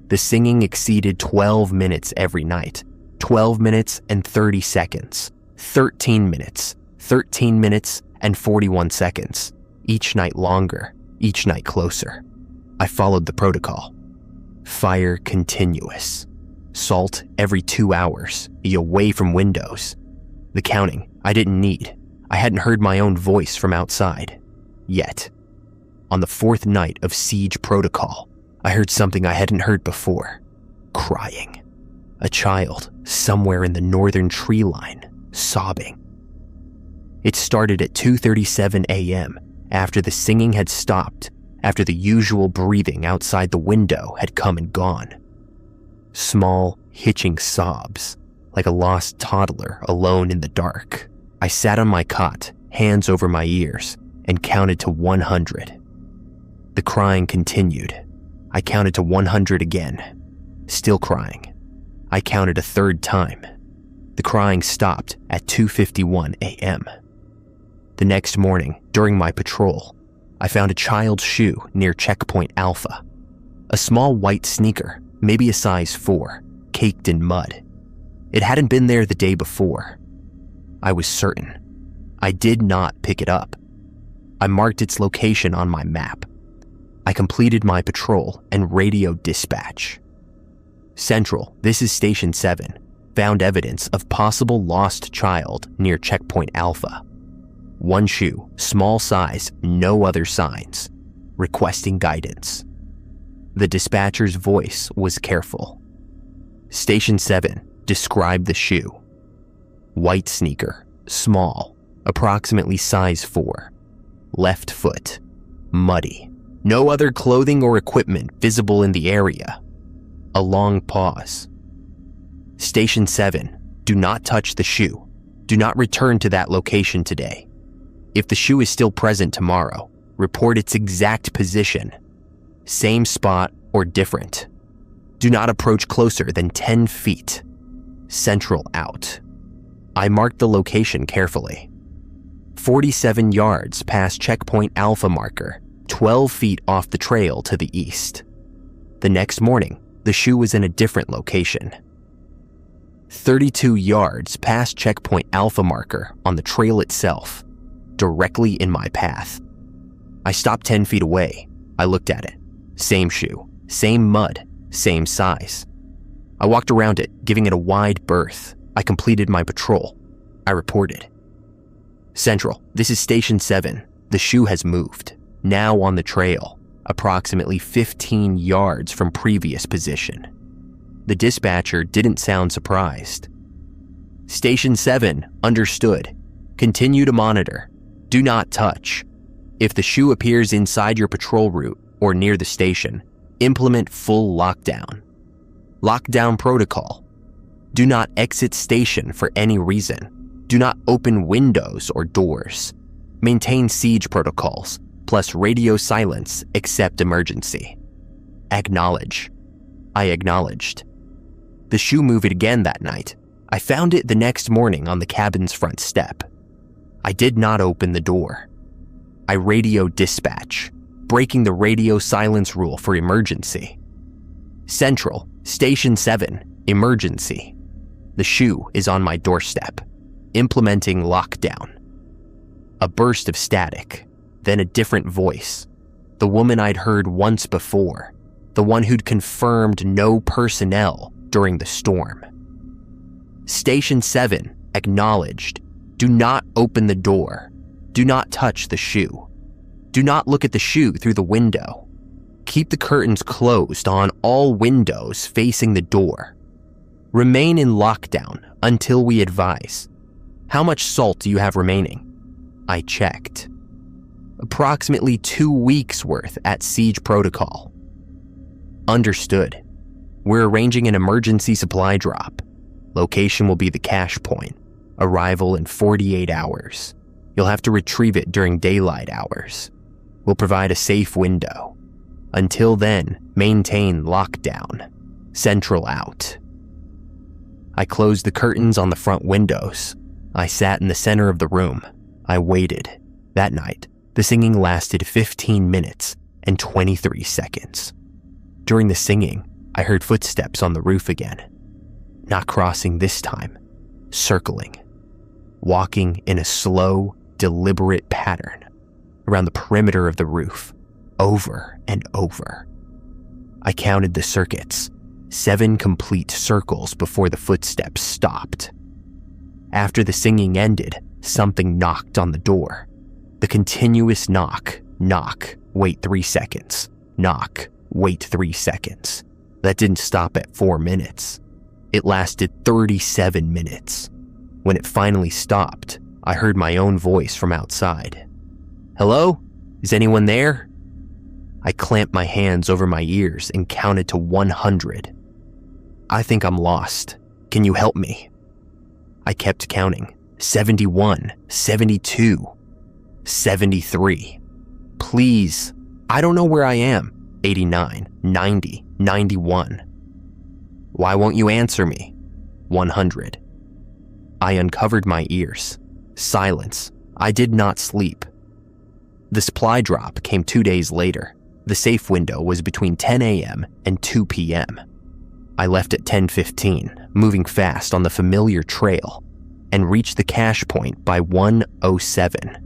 The singing exceeded 12 minutes every night, 12 minutes and 30 seconds, 13 minutes, 13 minutes and 41 seconds, each night longer, each night closer. I followed the protocol. Fire continuous. Salt every 2 hours, be away from windows. The counting I didn't need. I hadn't heard my own voice from outside. Yet. On the 4th night of siege protocol, I heard something I hadn't heard before. Crying. A child somewhere in the northern tree line, sobbing. It started at 2:37 a.m. after the singing had stopped, after the usual breathing outside the window had come and gone. Small, hitching sobs, like a lost toddler alone in the dark. I sat on my cot, hands over my ears, and counted to 100. The crying continued. I counted to 100 again. Still crying. I counted a 3rd time. The crying stopped at 2:51 a.m. The next morning, during my patrol, I found a child's shoe near Checkpoint Alpha. A small white sneaker, maybe a size 4, caked in mud. It hadn't been there the day before. I was certain. I did not pick it up. I marked its location on my map. I completed my patrol and radioed dispatch. Central, this is Station 7, found evidence of possible lost child near Checkpoint Alpha. 1 shoe, small size, no other signs. Requesting guidance. The dispatcher's voice was careful. Station 7, describe the shoe. White sneaker, small, approximately size 4. Left foot, muddy. No other clothing or equipment visible in the area. A long pause. Station 7, do not touch the shoe. Do not return to that location today. If the shoe is still present tomorrow, report its exact position. Same spot or different. Do not approach closer than 10 feet. Central out. I marked the location carefully. 47 yards past Checkpoint Alpha marker, 12 feet off the trail to the east. The next morning, the shoe was in a different location. 32 yards past Checkpoint Alpha marker on the trail itself, directly in my path. I stopped 10 feet away. I looked at it. Same shoe, same mud, same size. I walked around it, giving it a wide berth. I completed my patrol. I reported. Central, this is Station 7. The shoe has moved. Now on the trail, approximately 15 yards from previous position. The dispatcher didn't sound surprised. Station 7, understood. Continue to monitor. Do not touch. If the shoe appears inside your patrol route or near the station, implement full lockdown. Lockdown protocol. Do not exit station for any reason. Do not open windows or doors. Maintain siege protocols, plus radio silence except emergency. Acknowledge. I acknowledged. The shoe moved again that night. I found it the next morning on the cabin's front step. I did not open the door. I radioed dispatch, breaking the radio silence rule for emergency. Central, Station 7, emergency. The shoe is on my doorstep. Implementing lockdown. A burst of static, then a different voice. The woman I'd heard once before, the one who'd confirmed no personnel during the storm. Station 7, acknowledged. Do not open the door. Do not touch the shoe. Do not look at the shoe through the window. Keep the curtains closed on all windows facing the door. Remain in lockdown until we advise. How much salt do you have remaining? I checked. approximately 2 weeks worth at Siege Protocol. Understood. We're arranging an emergency supply drop. Location will be the cache point. Arrival in 48 hours. You'll have to retrieve it during daylight hours. We'll provide a safe window. Until then, maintain lockdown. Central out. I closed the curtains on the front windows. I sat in the center of the room. I waited. That night, the singing lasted 15 minutes and 23 seconds. During the singing, I heard footsteps on the roof again. Not crossing this time, circling. Walking in a slow, deliberate pattern around the perimeter of the roof, over and over. I counted the circuits, 7 complete circles before the footsteps stopped. After the singing ended, something knocked on the door. The continuous knock, wait 3 seconds, knock, wait 3 seconds. That didn't stop at 4 minutes. It lasted 37 minutes. When it finally stopped, I heard my own voice from outside. Hello? Is anyone there? I clamped my hands over my ears and counted to 100. I think I'm lost. Can you help me? I kept counting. 71, 72, 73. Please, I don't know where I am. 89, 90, 91. Why won't you answer me? 100. I uncovered my ears. Silence. I did not sleep. The supply drop came 2 days later. The safe window was between 10 a.m. and 2 p.m. I left at 10:15, moving fast on the familiar trail, and reached the cache point by 1:07.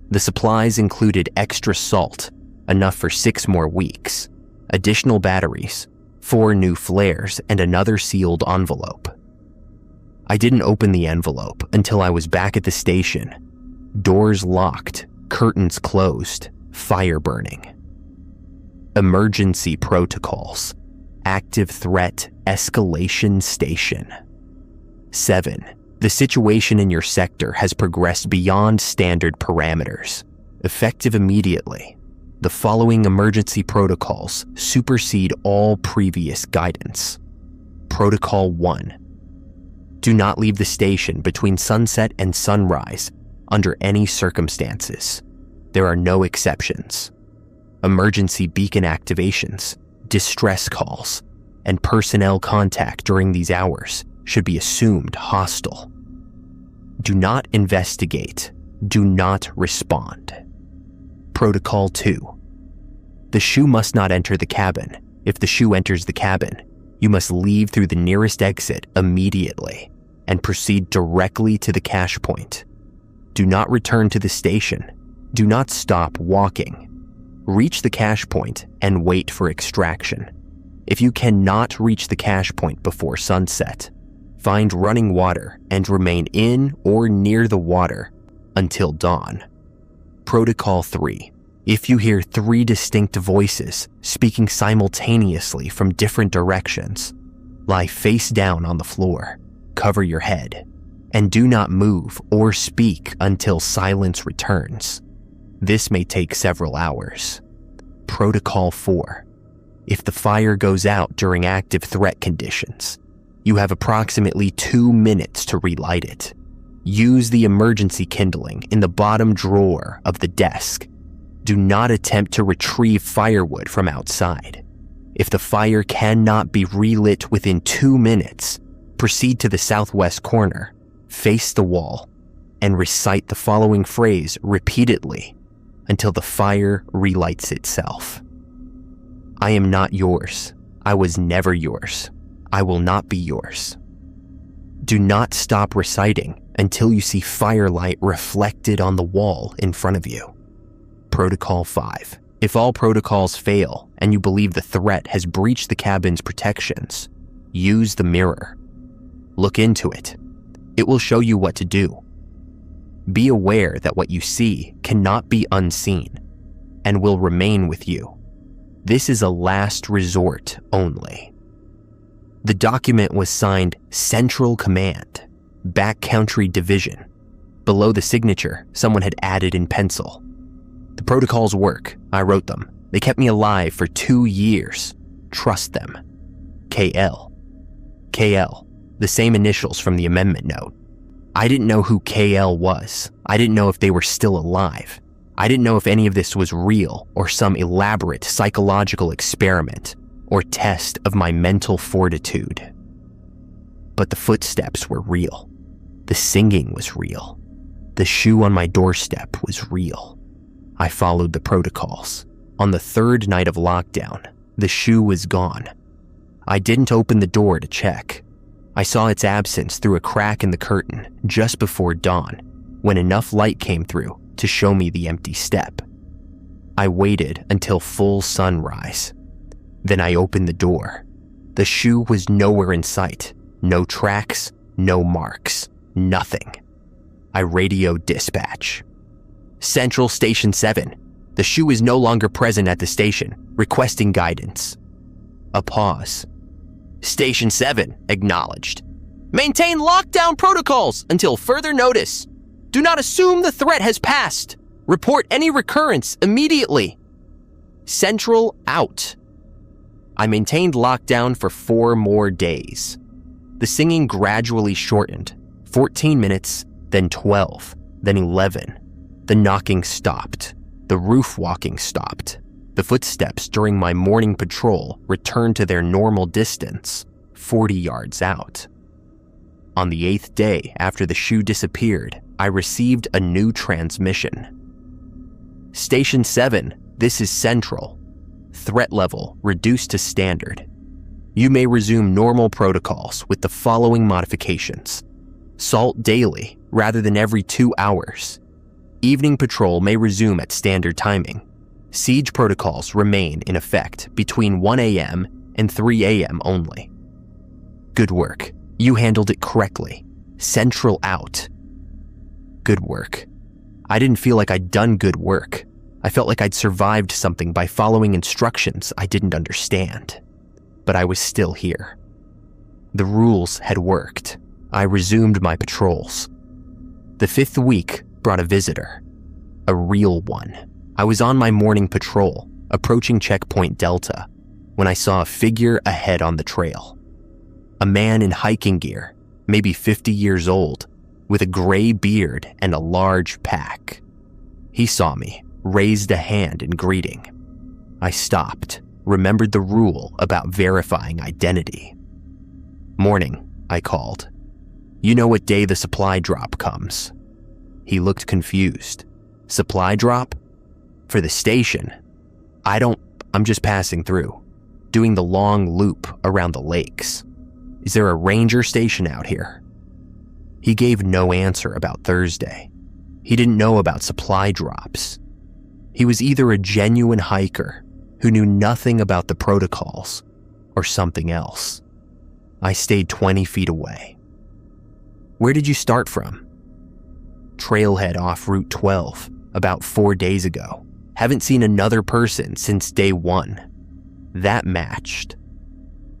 The supplies included extra salt, enough for 6 more weeks, additional batteries, 4 new flares, and another sealed envelope. I didn't open the envelope until I was back at the station. Doors locked, curtains closed, fire burning. Emergency protocols. Active threat escalation station. 7. The situation in your sector has progressed beyond standard parameters. Effective immediately. The following emergency protocols supersede all previous guidance. Protocol 1. Do not leave the station between sunset and sunrise under any circumstances. There are no exceptions. Emergency beacon activations, distress calls, and personnel contact during these hours should be assumed hostile. Do not investigate. Do not respond. Protocol 2. The shoe must not enter the cabin. If the shoe enters the cabin, you must leave through the nearest exit immediately and proceed directly to the cache point. Do not return to the station. Do not stop walking. Reach the cache point and wait for extraction. If you cannot reach the cache point before sunset, find running water and remain in or near the water until dawn. Protocol 3. If you hear 3 distinct voices speaking simultaneously from different directions, lie face down on the floor, cover your head, and do not move or speak until silence returns. This may take several hours. Protocol 4. If the fire goes out during active threat conditions, you have approximately 2 minutes to relight it. Use the emergency kindling in the bottom drawer of the desk. Do not attempt to retrieve firewood from outside. If the fire cannot be relit within 2 minutes, proceed to the southwest corner, face the wall, and recite the following phrase repeatedly until the fire relights itself. I am not yours. I was never yours. I will not be yours. Do not stop reciting until you see firelight reflected on the wall in front of you. Protocol 5. If all protocols fail and you believe the threat has breached the cabin's protections, use the mirror. Look into it. It will show you what to do. Be aware that what you see cannot be unseen and will remain with you. This is a last resort only. The document was signed Central Command, Backcountry Division. Below the signature, someone had added in pencil, The protocols work. I wrote them. They kept me alive for 2 years. Trust them. KL. KL, the same initials from the amendment note. I didn't know who KL was. I didn't know if they were still alive. I didn't know if any of this was real or some elaborate psychological experiment or test of my mental fortitude. But the footsteps were real. The singing was real. The shoe on my doorstep was real. I followed the protocols. On the 3rd night of lockdown, the shoe was gone. I didn't open the door to check. I saw its absence through a crack in the curtain just before dawn, when enough light came through to show me the empty step. I waited until full sunrise. Then I opened the door. The shoe was nowhere in sight. No tracks, no marks, nothing. I radioed dispatch. Central Station 7. The shoe is no longer present at the station, requesting guidance. A pause. Station 7, acknowledged. Maintain lockdown protocols until further notice. Do not assume the threat has passed. Report any recurrence immediately. Central out. I maintained lockdown for 4 more days. The singing gradually shortened. 14 minutes, then 12, then 11. The knocking stopped. The roof walking stopped. The footsteps during my morning patrol returned to their normal distance, 40 yards out. On the 8th day after the shoe disappeared, I received a new transmission. Station 7, this is Central. Threat level reduced to standard. You may resume normal protocols with the following modifications. Salt daily rather than every 2 hours. Evening patrol may resume at standard timing. Siege protocols remain in effect between 1 a.m. and 3 a.m. only. Good work. You handled it correctly. Central out. Good work. I didn't feel like I'd done good work. I felt like I'd survived something by following instructions I didn't understand. But I was still here. The rules had worked. I resumed my patrols. The 5th week brought a visitor. A real one. I was on my morning patrol, approaching checkpoint Delta, when I saw a figure ahead on the trail. A man in hiking gear, maybe 50 years old, with a gray beard and a large pack. He saw me, raised a hand in greeting. I stopped, remembered the rule about verifying identity. Morning, I called. You know what day the supply drop comes? He looked confused. Supply drop? For the station? I'm just passing through, doing the long loop around the lakes. Is there a ranger station out here? He gave no answer about Thursday. He didn't know about supply drops. He was either a genuine hiker who knew nothing about the protocols or something else. I stayed 20 feet away. Where did you start from? Trailhead off Route 12, about 4 days ago. Haven't seen another person since day 1. That matched.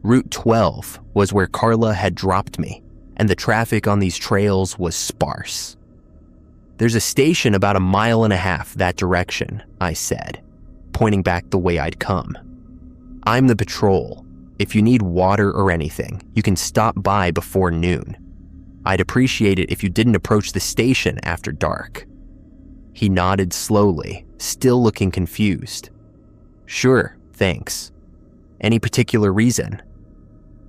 Route 12 was where Carla had dropped me, and the traffic on these trails was sparse. There's a station about 1.5 miles that direction, I said, pointing back the way I'd come. I'm the patrol. If you need water or anything, you can stop by before noon. I'd appreciate it if you didn't approach the station after dark. He nodded slowly, still looking confused. Sure, thanks. Any particular reason?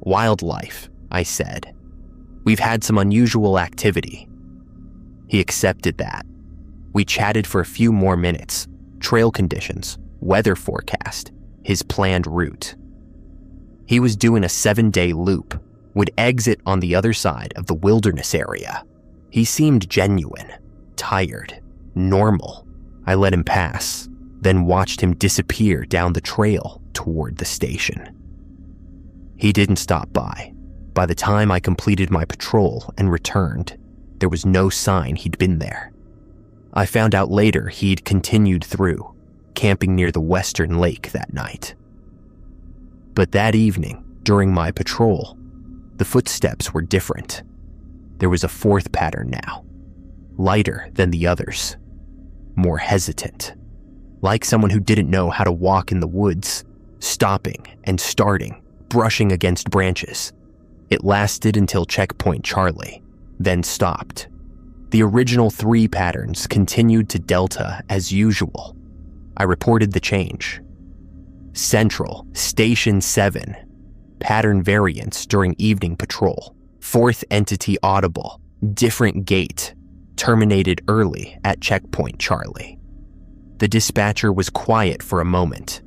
Wildlife, I said. We've had some unusual activity. He accepted that. We chatted for a few more minutes. Trail conditions, weather forecast, his planned route. He was doing a 7-day loop, would exit on the other side of the wilderness area. He seemed genuine, tired, normal. I let him pass, then watched him disappear down the trail toward the station. He didn't stop by. By the time I completed my patrol and returned, there was no sign he'd been there. I found out later he'd continued through, camping near the western lake that night. But that evening, during my patrol, the footsteps were different. There was a 4th pattern now, lighter than the others, more hesitant. like someone who didn't know how to walk in the woods, stopping and starting, brushing against branches. It lasted until checkpoint Charlie, then stopped. The original 3 patterns continued to Delta as usual. I reported the change. Central, Station 7, pattern variance during evening patrol. 4th entity audible, different gate, terminated early at checkpoint Charlie. The dispatcher was quiet for a moment.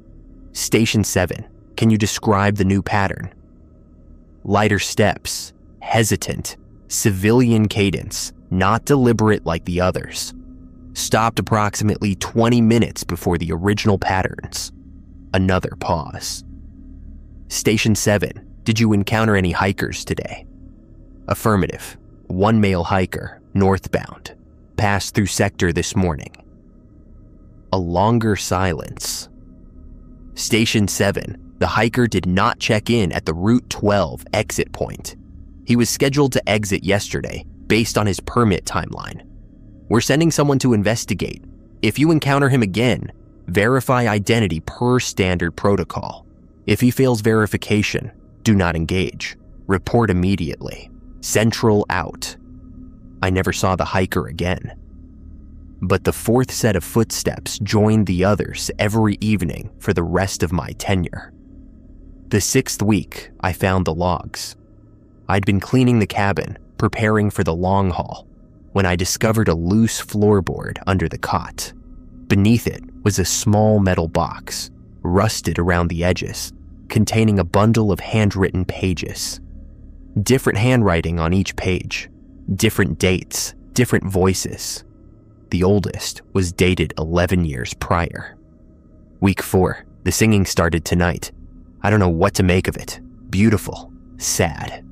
Station 7, can you describe the new pattern? Lighter steps, hesitant, civilian cadence, not deliberate like the others. Stopped approximately 20 minutes before the original patterns. Another pause. Station 7, did you encounter any hikers today? Affirmative. 1 male hiker, northbound, passed through sector this morning. A longer silence. Station 7, the hiker did not check in at the Route 12 exit point. He was scheduled to exit yesterday based on his permit timeline. We're sending someone to investigate. If you encounter him again, verify identity per standard protocol. If he fails verification, do not engage. Report immediately. Central out. I never saw the hiker again. But the 4th set of footsteps joined the others every evening for the rest of my tenure. The 6th week, I found the logs. I'd been cleaning the cabin, preparing for the long haul, when I discovered a loose floorboard under the cot. Beneath it was a small metal box, rusted around the edges, containing a bundle of handwritten pages. Different handwriting on each page, different dates, different voices. The oldest was dated 11 years prior. Week 4, the singing started tonight. I don't know what to make of it. Beautiful, sad.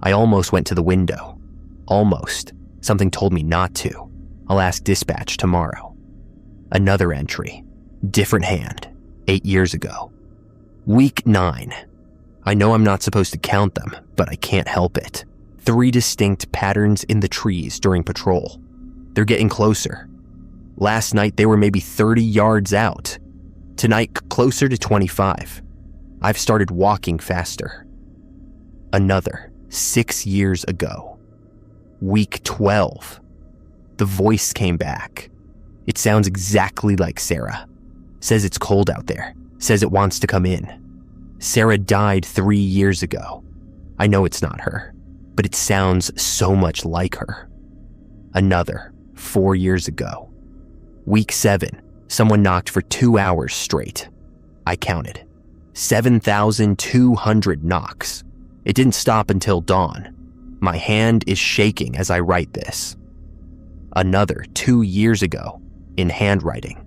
I almost went to the window. Almost. Something told me not to. I'll ask dispatch tomorrow. Another entry. Different hand. 8 years ago. Week 9. I know I'm not supposed to count them, but I can't help it. 3 distinct patterns in the trees during patrol. They're getting closer. Last night they were maybe 30 yards out. Tonight, closer to 25. I've started walking faster. Another, 6 years ago. Week 12. The voice came back. It sounds exactly like Sarah. Says it's cold out there. Says it wants to come in. Sarah died 3 years ago. I know it's not her, but it sounds so much like her. Another, 4 years ago. Week 7, someone knocked for 2 hours straight. I counted. 7,200 knocks. It didn't stop until dawn. My hand is shaking as I write this. Another 2 years ago, in handwriting.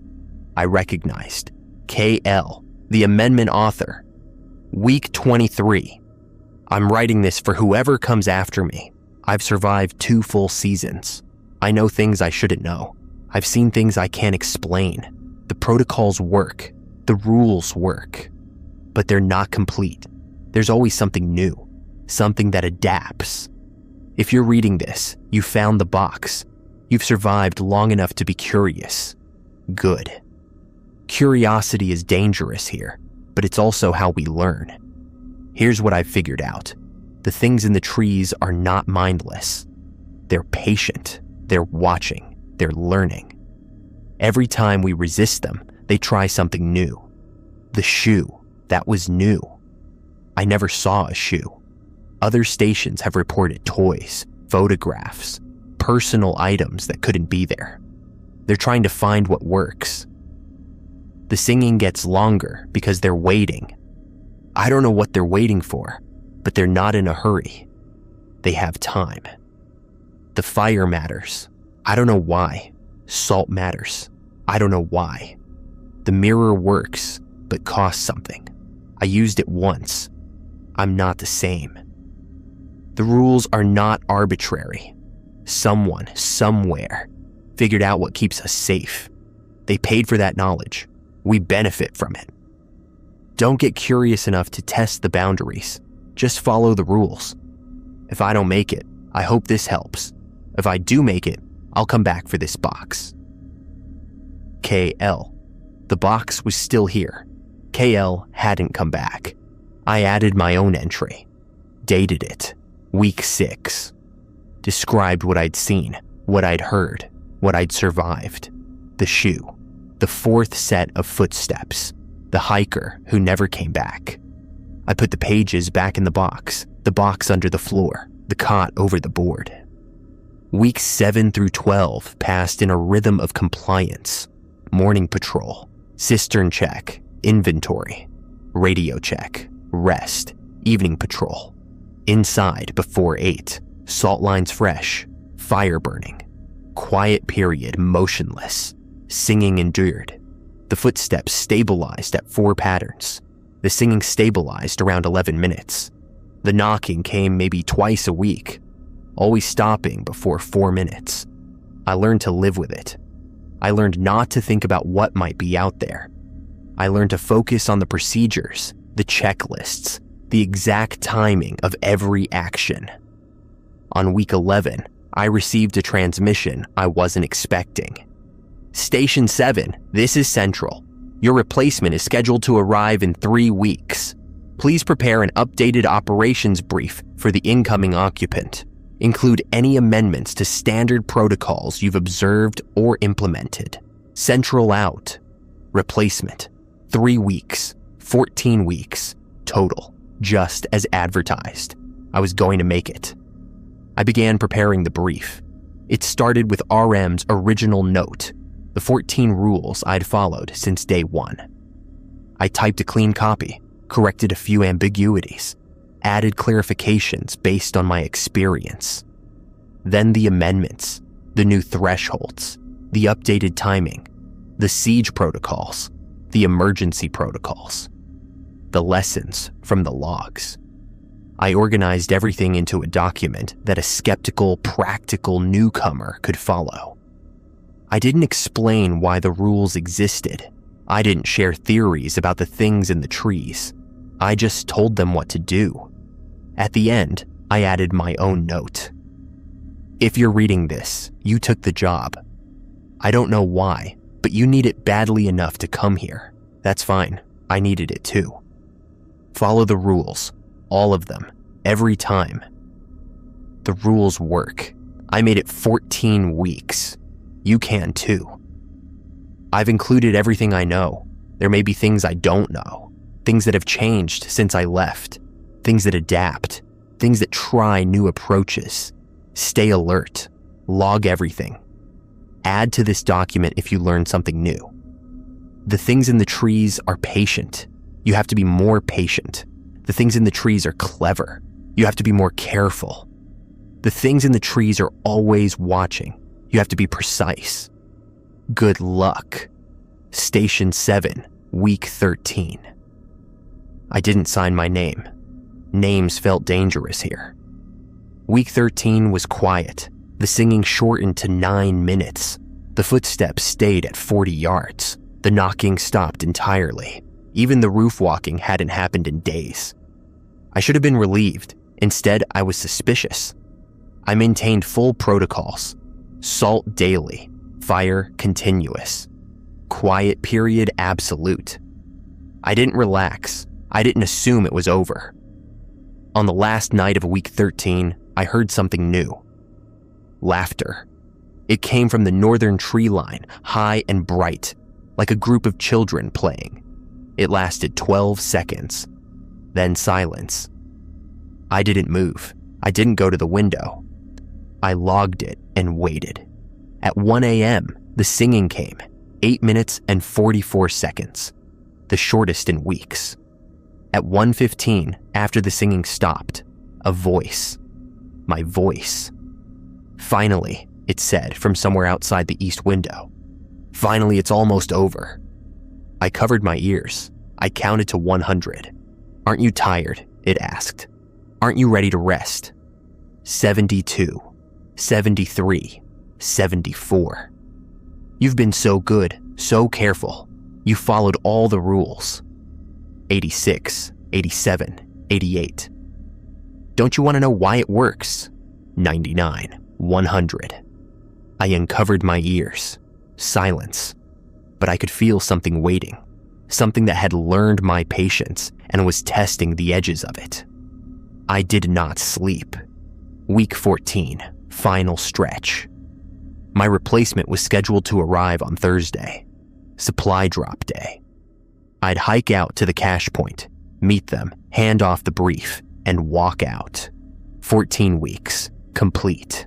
I recognized KL, the amendment author. Week 23. I'm writing this for whoever comes after me. I've survived 2 full seasons. I know things I shouldn't know. I've seen things I can't explain. The protocols work. The rules work. But they're not complete. There's always something new. Something that adapts. If you're reading this, you found the box. You've survived long enough to be curious. Good. Curiosity is dangerous here, but it's also how we learn. Here's what I've figured out. The things in the trees are not mindless. They're patient. They're watching. They're learning. Every time we resist them, they try something new. The shoe, that was new. I never saw a shoe. Other stations have reported toys, photographs, personal items that couldn't be there. They're trying to find what works. The singing gets longer because they're waiting. I don't know what they're waiting for, but they're not in a hurry. They have time. The fire matters. I don't know why. Salt matters. I don't know why. The mirror works, but costs something. I used it once. I'm not the same. The rules are not arbitrary. Someone, somewhere, figured out what keeps us safe. They paid for that knowledge. We benefit from it. Don't get curious enough to test the boundaries. Just follow the rules. If I don't make it, I hope this helps. If I do make it, I'll come back for this box. KL. The box was still here. KL hadn't come back. I added my own entry. Dated it. Week 6. Described what I'd seen, what I'd heard, what I'd survived. The shoe. The 4th set of footsteps. The hiker who never came back. I put the pages back in the box under the floor, the cot over the board. Weeks 7 through 12 passed in a rhythm of compliance. Morning patrol, cistern check, inventory, radio check, rest, evening patrol. Inside before 8, salt lines fresh, fire burning. Quiet period, motionless. Singing endured. The footsteps stabilized at 4 patterns. The singing stabilized around 11 minutes. The knocking came maybe twice a week, always stopping before 4 minutes. I learned to live with it. I learned not to think about what might be out there. I learned to focus on the procedures, the checklists, the exact timing of every action. On week 11, I received a transmission I wasn't expecting. Station 7, this is Central. Your replacement is scheduled to arrive in 3 weeks. Please prepare an updated operations brief for the incoming occupant. Include any amendments to standard protocols you've observed or implemented. Central out. Replacement. 3 weeks. 14 weeks. Total. Just as advertised. I was going to make it. I began preparing the brief. It started with RM's original note, the 14 rules I'd followed since day 1. I typed a clean copy, corrected a few ambiguities, added clarifications based on my experience. Then the amendments, the new thresholds, the updated timing, the siege protocols, the emergency protocols, the lessons from the logs. I organized everything into a document that a skeptical, practical newcomer could follow. I didn't explain why the rules existed. I didn't share theories about the things in the trees. I just told them what to do. At the end, I added my own note. If you're reading this, you took the job. I don't know why, but you need it badly enough to come here. That's fine. I needed it too. Follow the rules. All of them. Every time. The rules work. I made it 14 weeks. You can too. I've included everything I know. There may be things I don't know. Things that have changed since I left. Things that adapt. Things that try new approaches. Stay alert. Log everything. Add to this document if you learn something new. The things in the trees are patient. You have to be more patient. The things in the trees are clever. You have to be more careful. The things in the trees are always watching. You have to be precise. Good luck. Station 7, week 13. I didn't sign my name. Names felt dangerous here. Week 13 was quiet. The singing shortened to 9 minutes. The footsteps stayed at 40 yards. The knocking stopped entirely. Even the roof walking hadn't happened in days. I should have been relieved. Instead, I was suspicious. I maintained full protocols. Salt daily. Fire continuous. Quiet period absolute. I didn't relax. I didn't assume it was over. On the last night of week 13, I heard something new. Laughter. It came from the northern tree line, high and bright, like a group of children playing. It lasted 12 seconds. Then silence. I didn't move. I didn't go to the window. I logged it and waited. At 1 a.m., the singing came, 8 minutes and 44 seconds, the shortest in weeks. At 1:15, after the singing stopped, a voice. My voice. Finally, it said from somewhere outside the east window. Finally, it's almost over. I covered my ears. I counted to 100. Aren't you tired? It asked. Aren't you ready to rest? 72, 73, 74. You've been so good, so careful. You followed all the rules. 86, 87, 88. Don't you want to know why it works? 99, 100. I uncovered my ears. Silence. but I could feel something waiting, something that had learned my patience and was testing the edges of it. I did not sleep. Week 14, final stretch. My replacement was scheduled to arrive on Thursday, supply drop day. I'd hike out to the cache point, meet them, hand off the brief, and walk out. 14 weeks, complete.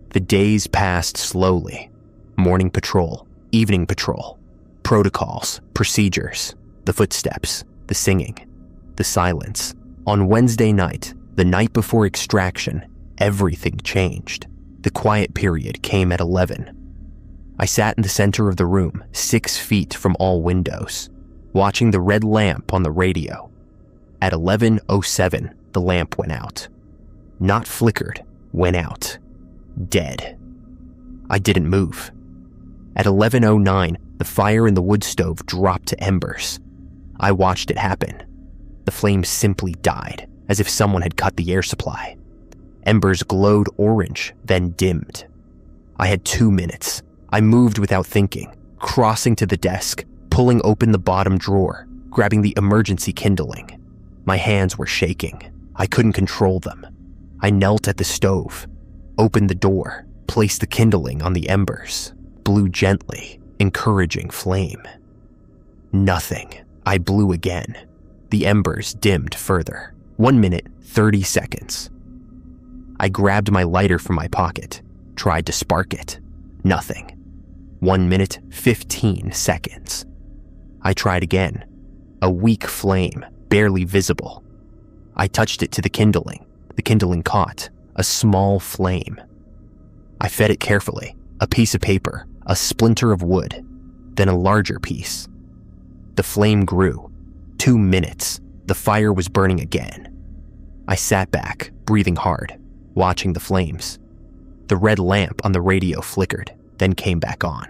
The days passed slowly. Morning patrol, evening patrol, protocols, procedures, the footsteps, the singing, the silence. On Wednesday night, the night before extraction, everything changed. The quiet period came at 11. I sat in the center of the room, 6 feet from all windows, watching the red lamp on the radio. At 11:07, the lamp went out. Not flickered, went out. Dead. I didn't move. At 11:09, the fire in the wood stove dropped to embers. I watched it happen. The flames simply died, as if someone had cut the air supply. Embers glowed orange, then dimmed. I had 2 minutes. I moved without thinking, crossing to the desk, pulling open the bottom drawer, grabbing the emergency kindling. My hands were shaking. I couldn't control them. I knelt at the stove, opened the door, placed the kindling on the embers, blew gently, encouraging flame. Nothing. I blew again. The embers dimmed further. 1 minute, 30 seconds. I grabbed my lighter from my pocket, tried to spark it. Nothing. 1 minute, 15 seconds. I tried again. A weak flame, barely visible. I touched it to the kindling. The kindling caught. A small flame. I fed it carefully. A piece of paper, a splinter of wood, then a larger piece. The flame grew. 2 minutes. The fire was burning again. I sat back, breathing hard, watching the flames. The red lamp on the radio flickered, then came back on.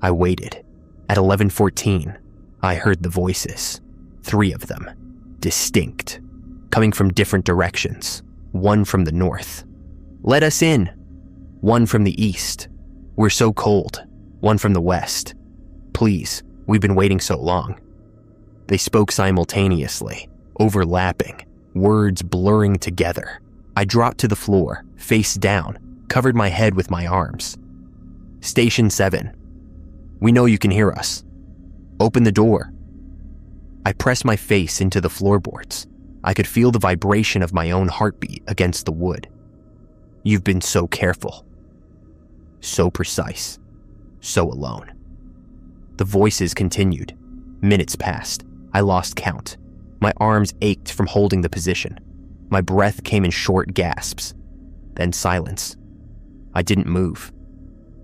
I waited. At 11:14, I heard the voices. 3 of them, distinct, coming from different directions. One from the north. "Let us in." One from the east. "We're so cold." One from the west. "Please, we've been waiting so long." They spoke simultaneously, overlapping, words blurring together. I dropped to the floor, face down, covered my head with my arms. "Station 7. We know you can hear us. Open the door." I pressed my face into the floorboards. I could feel the vibration of my own heartbeat against the wood. "You've been so careful. So precise. So alone." The voices continued. Minutes passed. I lost count. My arms ached from holding the position. My breath came in short gasps. Then silence. I didn't move.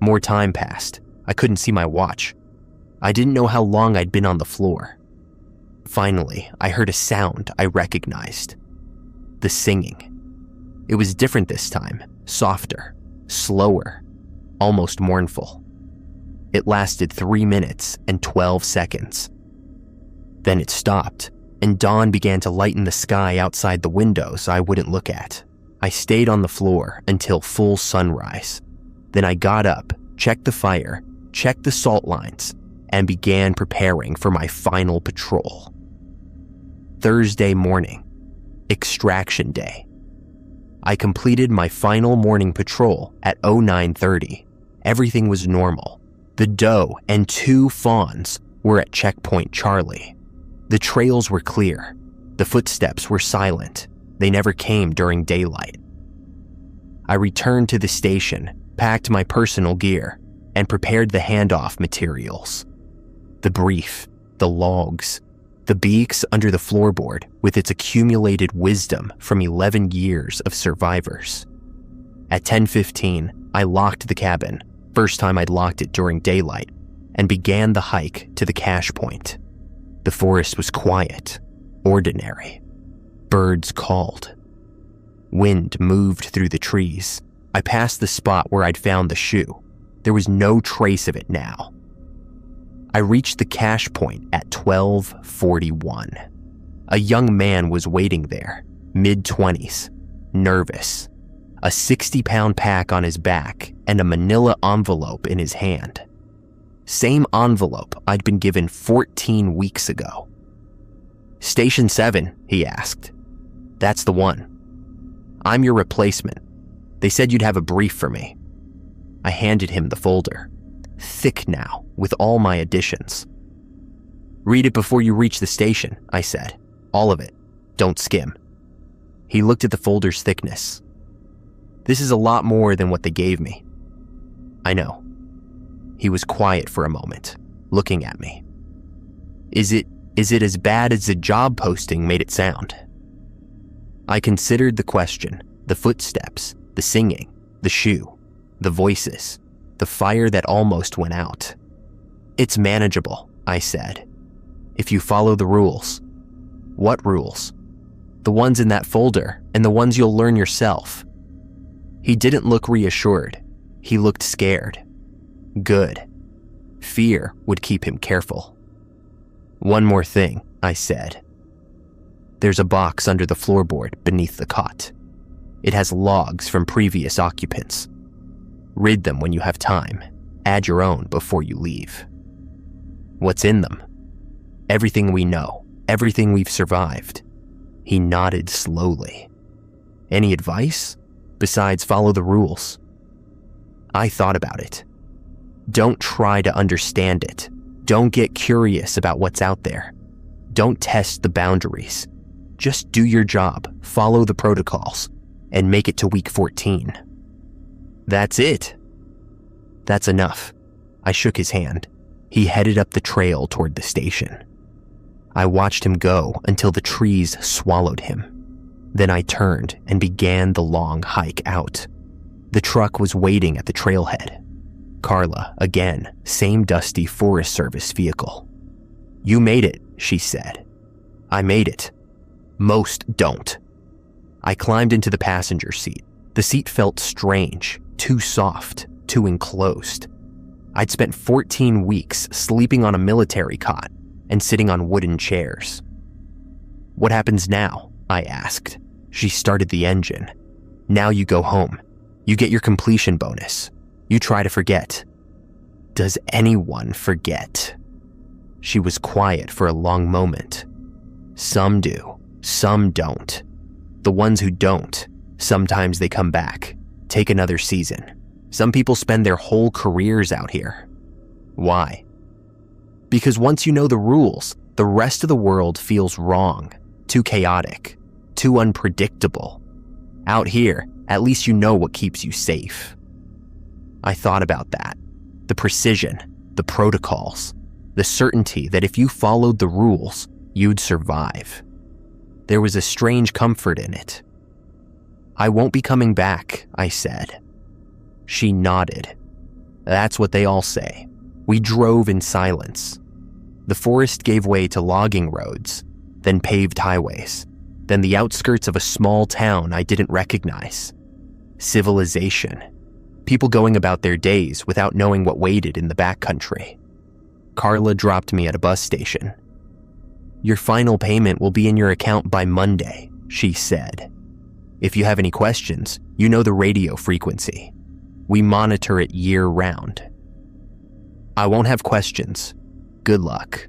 More time passed. I couldn't see my watch. I didn't know how long I'd been on the floor. Finally, I heard a sound I recognized. The singing. It was different this time, softer, slower, almost mournful. It lasted 3 minutes and 12 seconds. Then it stopped, and dawn began to lighten the sky outside the windows I wouldn't look at. I stayed on the floor until full sunrise. Then I got up, checked the fire, checked the salt lines, and began preparing for my final patrol. Thursday morning, extraction day. I completed my final morning patrol at 09:30. Everything was normal. The doe and 2 fawns were at checkpoint Charlie. The trails were clear. The footsteps were silent. They never came during daylight. I returned to the station, packed my personal gear, and prepared the handoff materials. The brief, the logs, the beaks under the floorboard with its accumulated wisdom from 11 years of survivors. At 10:15, I locked the cabin, first time I'd locked it during daylight, and began the hike to the cache point. The forest was quiet, ordinary. Birds called. Wind moved through the trees. I passed the spot where I'd found the shoe. There was no trace of it now. I reached the cache point at 12:41. A young man was waiting there, mid-20s, nervous, a 60-pound pack on his back and a manila envelope in his hand. Same envelope I'd been given 14 weeks ago. "Station 7, he asked. "That's the one. I'm your replacement. They said you'd have a brief for me." I handed him the folder, thick now with all my additions. "Read it before you reach the station," I said. "All of it. Don't skim." He looked at the folder's thickness. "This is a lot more than what they gave me." "I know." He was quiet for a moment, looking at me. Is it as bad as the job posting made it sound?" I considered the question, the footsteps, the singing, the shoe, the voices, the fire that almost went out. "It's manageable," I said. "If you follow the rules." "What rules?" "The ones in that folder and the ones you'll learn yourself." He didn't look reassured. He looked scared. Good. Fear would keep him careful. "One more thing," I said. "There's a box under the floorboard beneath the cot. It has logs from previous occupants. Read them when you have time. Add your own before you leave." "What's in them?" "Everything we know, everything we've survived." He nodded slowly. "Any advice? Besides follow the rules?" I thought about it. Don't try to understand it. Don't get curious about what's out there. Don't test the boundaries. Just do your job, follow the protocols, and make it to week 14. "That's it." "That's enough." I shook his hand. He headed up the trail toward the station. I watched him go until the trees swallowed him. Then I turned and began the long hike out. The truck was waiting at the trailhead. Carla, again, same dusty Forest Service vehicle. "You made it," she said. "I made it. Most don't." I climbed into the passenger seat. The seat felt strange, too soft, too enclosed. I'd spent 14 weeks sleeping on a military cot and sitting on wooden chairs. "What happens now?" I asked. She started the engine. "Now you go home. You get your completion bonus. You try to forget." "Does anyone forget?" She was quiet for a long moment. "Some do, some don't. The ones who don't, sometimes they come back, take another season. Some people spend their whole careers out here." "Why?" "Because once you know the rules, the rest of the world feels wrong, too chaotic, too unpredictable. Out here, at least you know what keeps you safe." I thought about that. The precision, the protocols, the certainty that if you followed the rules, you'd survive. There was a strange comfort in it. "I won't be coming back," I said. She nodded. "That's what they all say." We drove in silence. The forest gave way to logging roads, then paved highways, then the outskirts of a small town I didn't recognize. Civilization. People going about their days without knowing what waited in the backcountry. Carla dropped me at a bus station. "Your final payment will be in your account by Monday," she said. "If you have any questions, you know the radio frequency. We monitor it year-round." "I won't have questions. Good luck."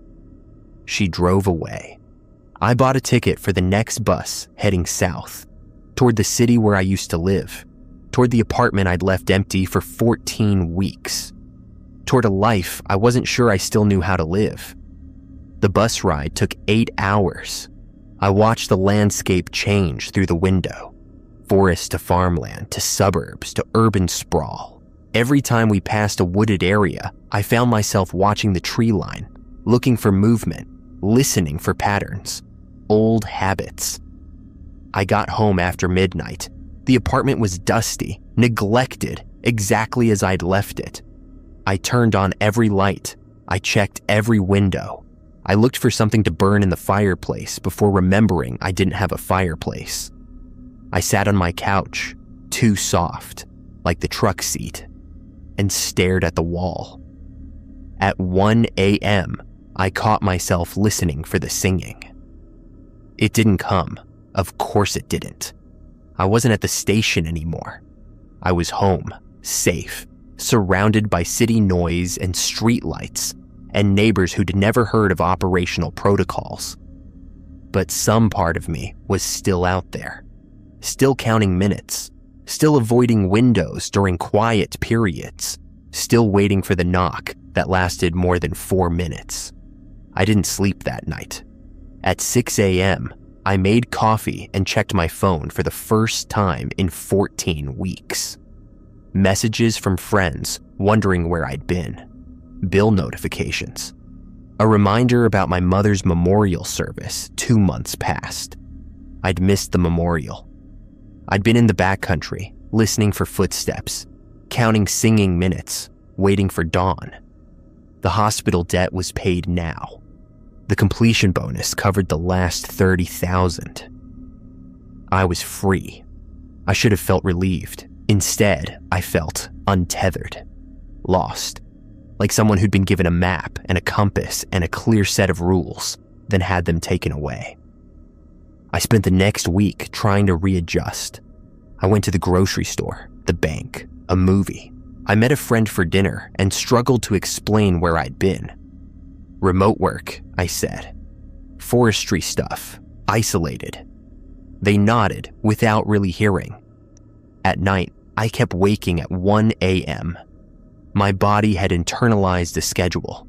She drove away. I bought a ticket for the next bus heading south, toward the city where I used to live, toward the apartment I'd left empty for 14 weeks, toward a life I wasn't sure I still knew how to live. The bus ride took 8 hours. I watched the landscape change through the window, forest to farmland to suburbs to urban sprawl. Every time we passed a wooded area, I found myself watching the tree line, looking for movement, listening for patterns, old habits. I got home after midnight. The apartment was dusty, neglected, exactly as I'd left it. I turned on every light. I checked every window. I looked for something to burn in the fireplace before remembering I didn't have a fireplace. I sat on my couch, too soft, like the truck seat, and stared at the wall. At 1 a.m., I caught myself listening for the singing. It didn't come. Of course it didn't. I wasn't at the station anymore. I was home, safe, surrounded by city noise and street lights, and neighbors who'd never heard of operational protocols. But some part of me was still out there, still counting minutes, still avoiding windows during quiet periods, still waiting for the knock that lasted more than 4 minutes. I didn't sleep that night. At 6 a.m., I made coffee and checked my phone for the first time in 14 weeks. Messages from friends wondering where I'd been, bill notifications, a reminder about my mother's memorial service 2 months past. I'd missed the memorial. I'd been in the backcountry, listening for footsteps, counting singing minutes, waiting for dawn. The hospital debt was paid now. The completion bonus covered the last $30,000. I was free. I should have felt relieved. Instead, I felt untethered, lost, like someone who'd been given a map and a compass and a clear set of rules, then had them taken away. I spent the next week trying to readjust. I went to the grocery store, the bank, a movie. I met a friend for dinner and struggled to explain where I'd been. Remote work, I said. Forestry stuff, isolated. They nodded without really hearing. At night, I kept waking at 1 a.m. My body had internalized a schedule.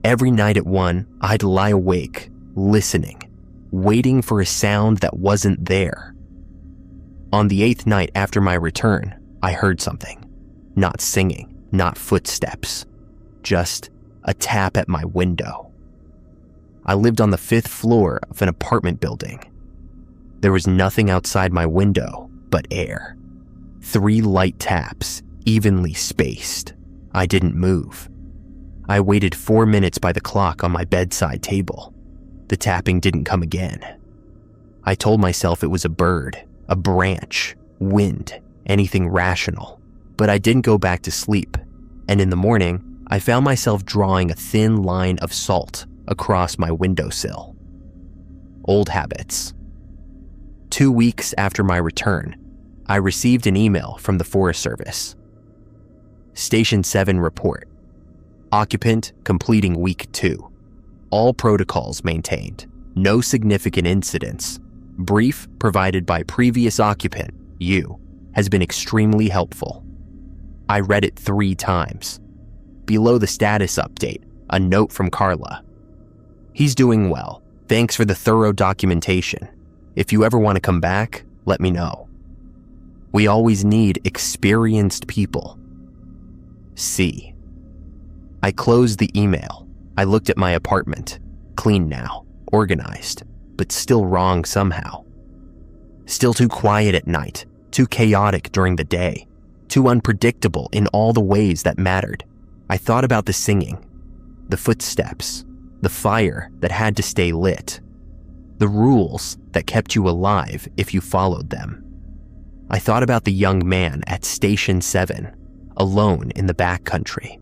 Every night at 1, I'd lie awake, listening, waiting for a sound that wasn't there. On the 8th night after my return, I heard something. Not singing, not footsteps, just a tap at my window. I lived on the 5th floor of an apartment building. There was nothing outside my window but air. 3 light taps, evenly spaced. I didn't move. I waited 4 minutes by the clock on my bedside table. The tapping didn't come again. I told myself it was a bird, a branch, wind, anything rational. But I didn't go back to sleep, and in the morning, I found myself drawing a thin line of salt across my windowsill. Old habits. 2 weeks after my return, I received an email from the Forest Service. Station 7 report. Occupant completing week 2. All protocols maintained. No significant incidents. Brief provided by previous occupant, you, has been extremely helpful. I read it 3 times. Below the status update, a note from Carla. He's doing well. Thanks for the thorough documentation. If you ever want to come back, let me know. We always need experienced people. C. I closed the email. I looked at my apartment. Clean now, organized, but still wrong somehow. Still too quiet at night, too chaotic during the day, too unpredictable in all the ways that mattered. I thought about the singing, the footsteps, the fire that had to stay lit, the rules that kept you alive if you followed them. I thought about the young man at Station 7, alone in the backcountry,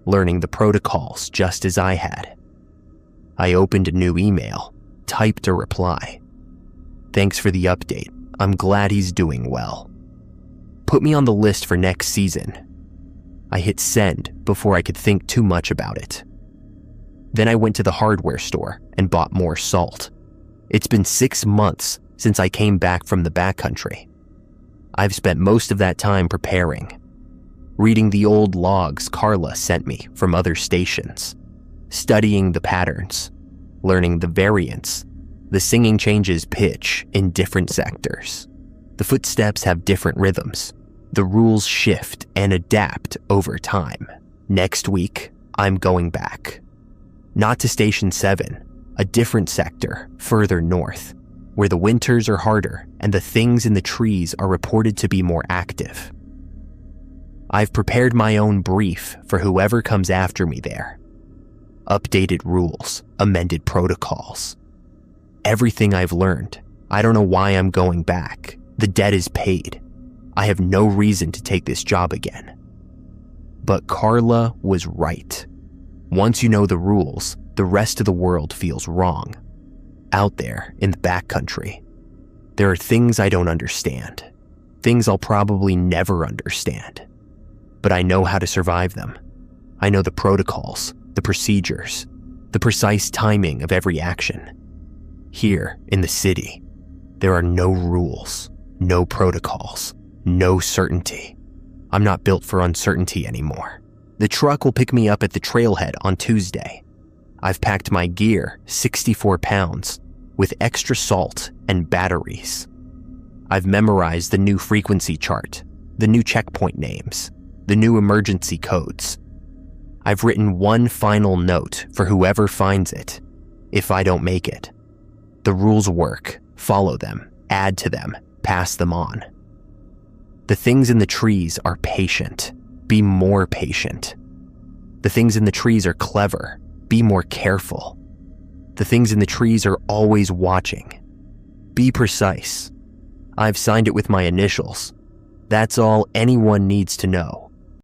learning the protocols just as I had. I opened a new email, typed a reply. Thanks for the update. I'm glad he's doing well. Put me on the list for next season. I hit send before I could think too much about it. Then I went to the hardware store and bought more salt. It's been 6 months since I came back from the backcountry. I've spent most of that time preparing, reading the old logs Carla sent me from other stations, studying the patterns, learning the variants. The singing changes pitch in different sectors. The footsteps have different rhythms. The rules shift and adapt over time. Next week, I'm going back. Not to Station 7, a different sector further north, where the winters are harder and the things in the trees are reported to be more active. I've prepared my own brief for whoever comes after me there. Updated rules, amended protocols. Everything I've learned. I don't know why I'm going back. The debt is paid. I have no reason to take this job again. But Carla was right. Once you know the rules, the rest of the world feels wrong. Out there in the backcountry, there are things I don't understand. Things I'll probably never understand. but I know how to survive them. I know the protocols, the procedures, the precise timing of every action. Here in the city, there are no rules, no protocols, no certainty. I'm not built for uncertainty anymore. The truck will pick me up at the trailhead on Tuesday. I've packed my gear, 64 pounds, with extra salt and batteries. I've memorized the new frequency chart, the new checkpoint names, the new emergency codes. I've written one final note for whoever finds it, if I don't make it. The rules work, follow them, add to them, pass them on. The things in the trees are patient, be more patient. The things in the trees are clever, be more careful. The things in the trees are always watching. Be precise. I've signed it with my initials. That's all anyone needs to know.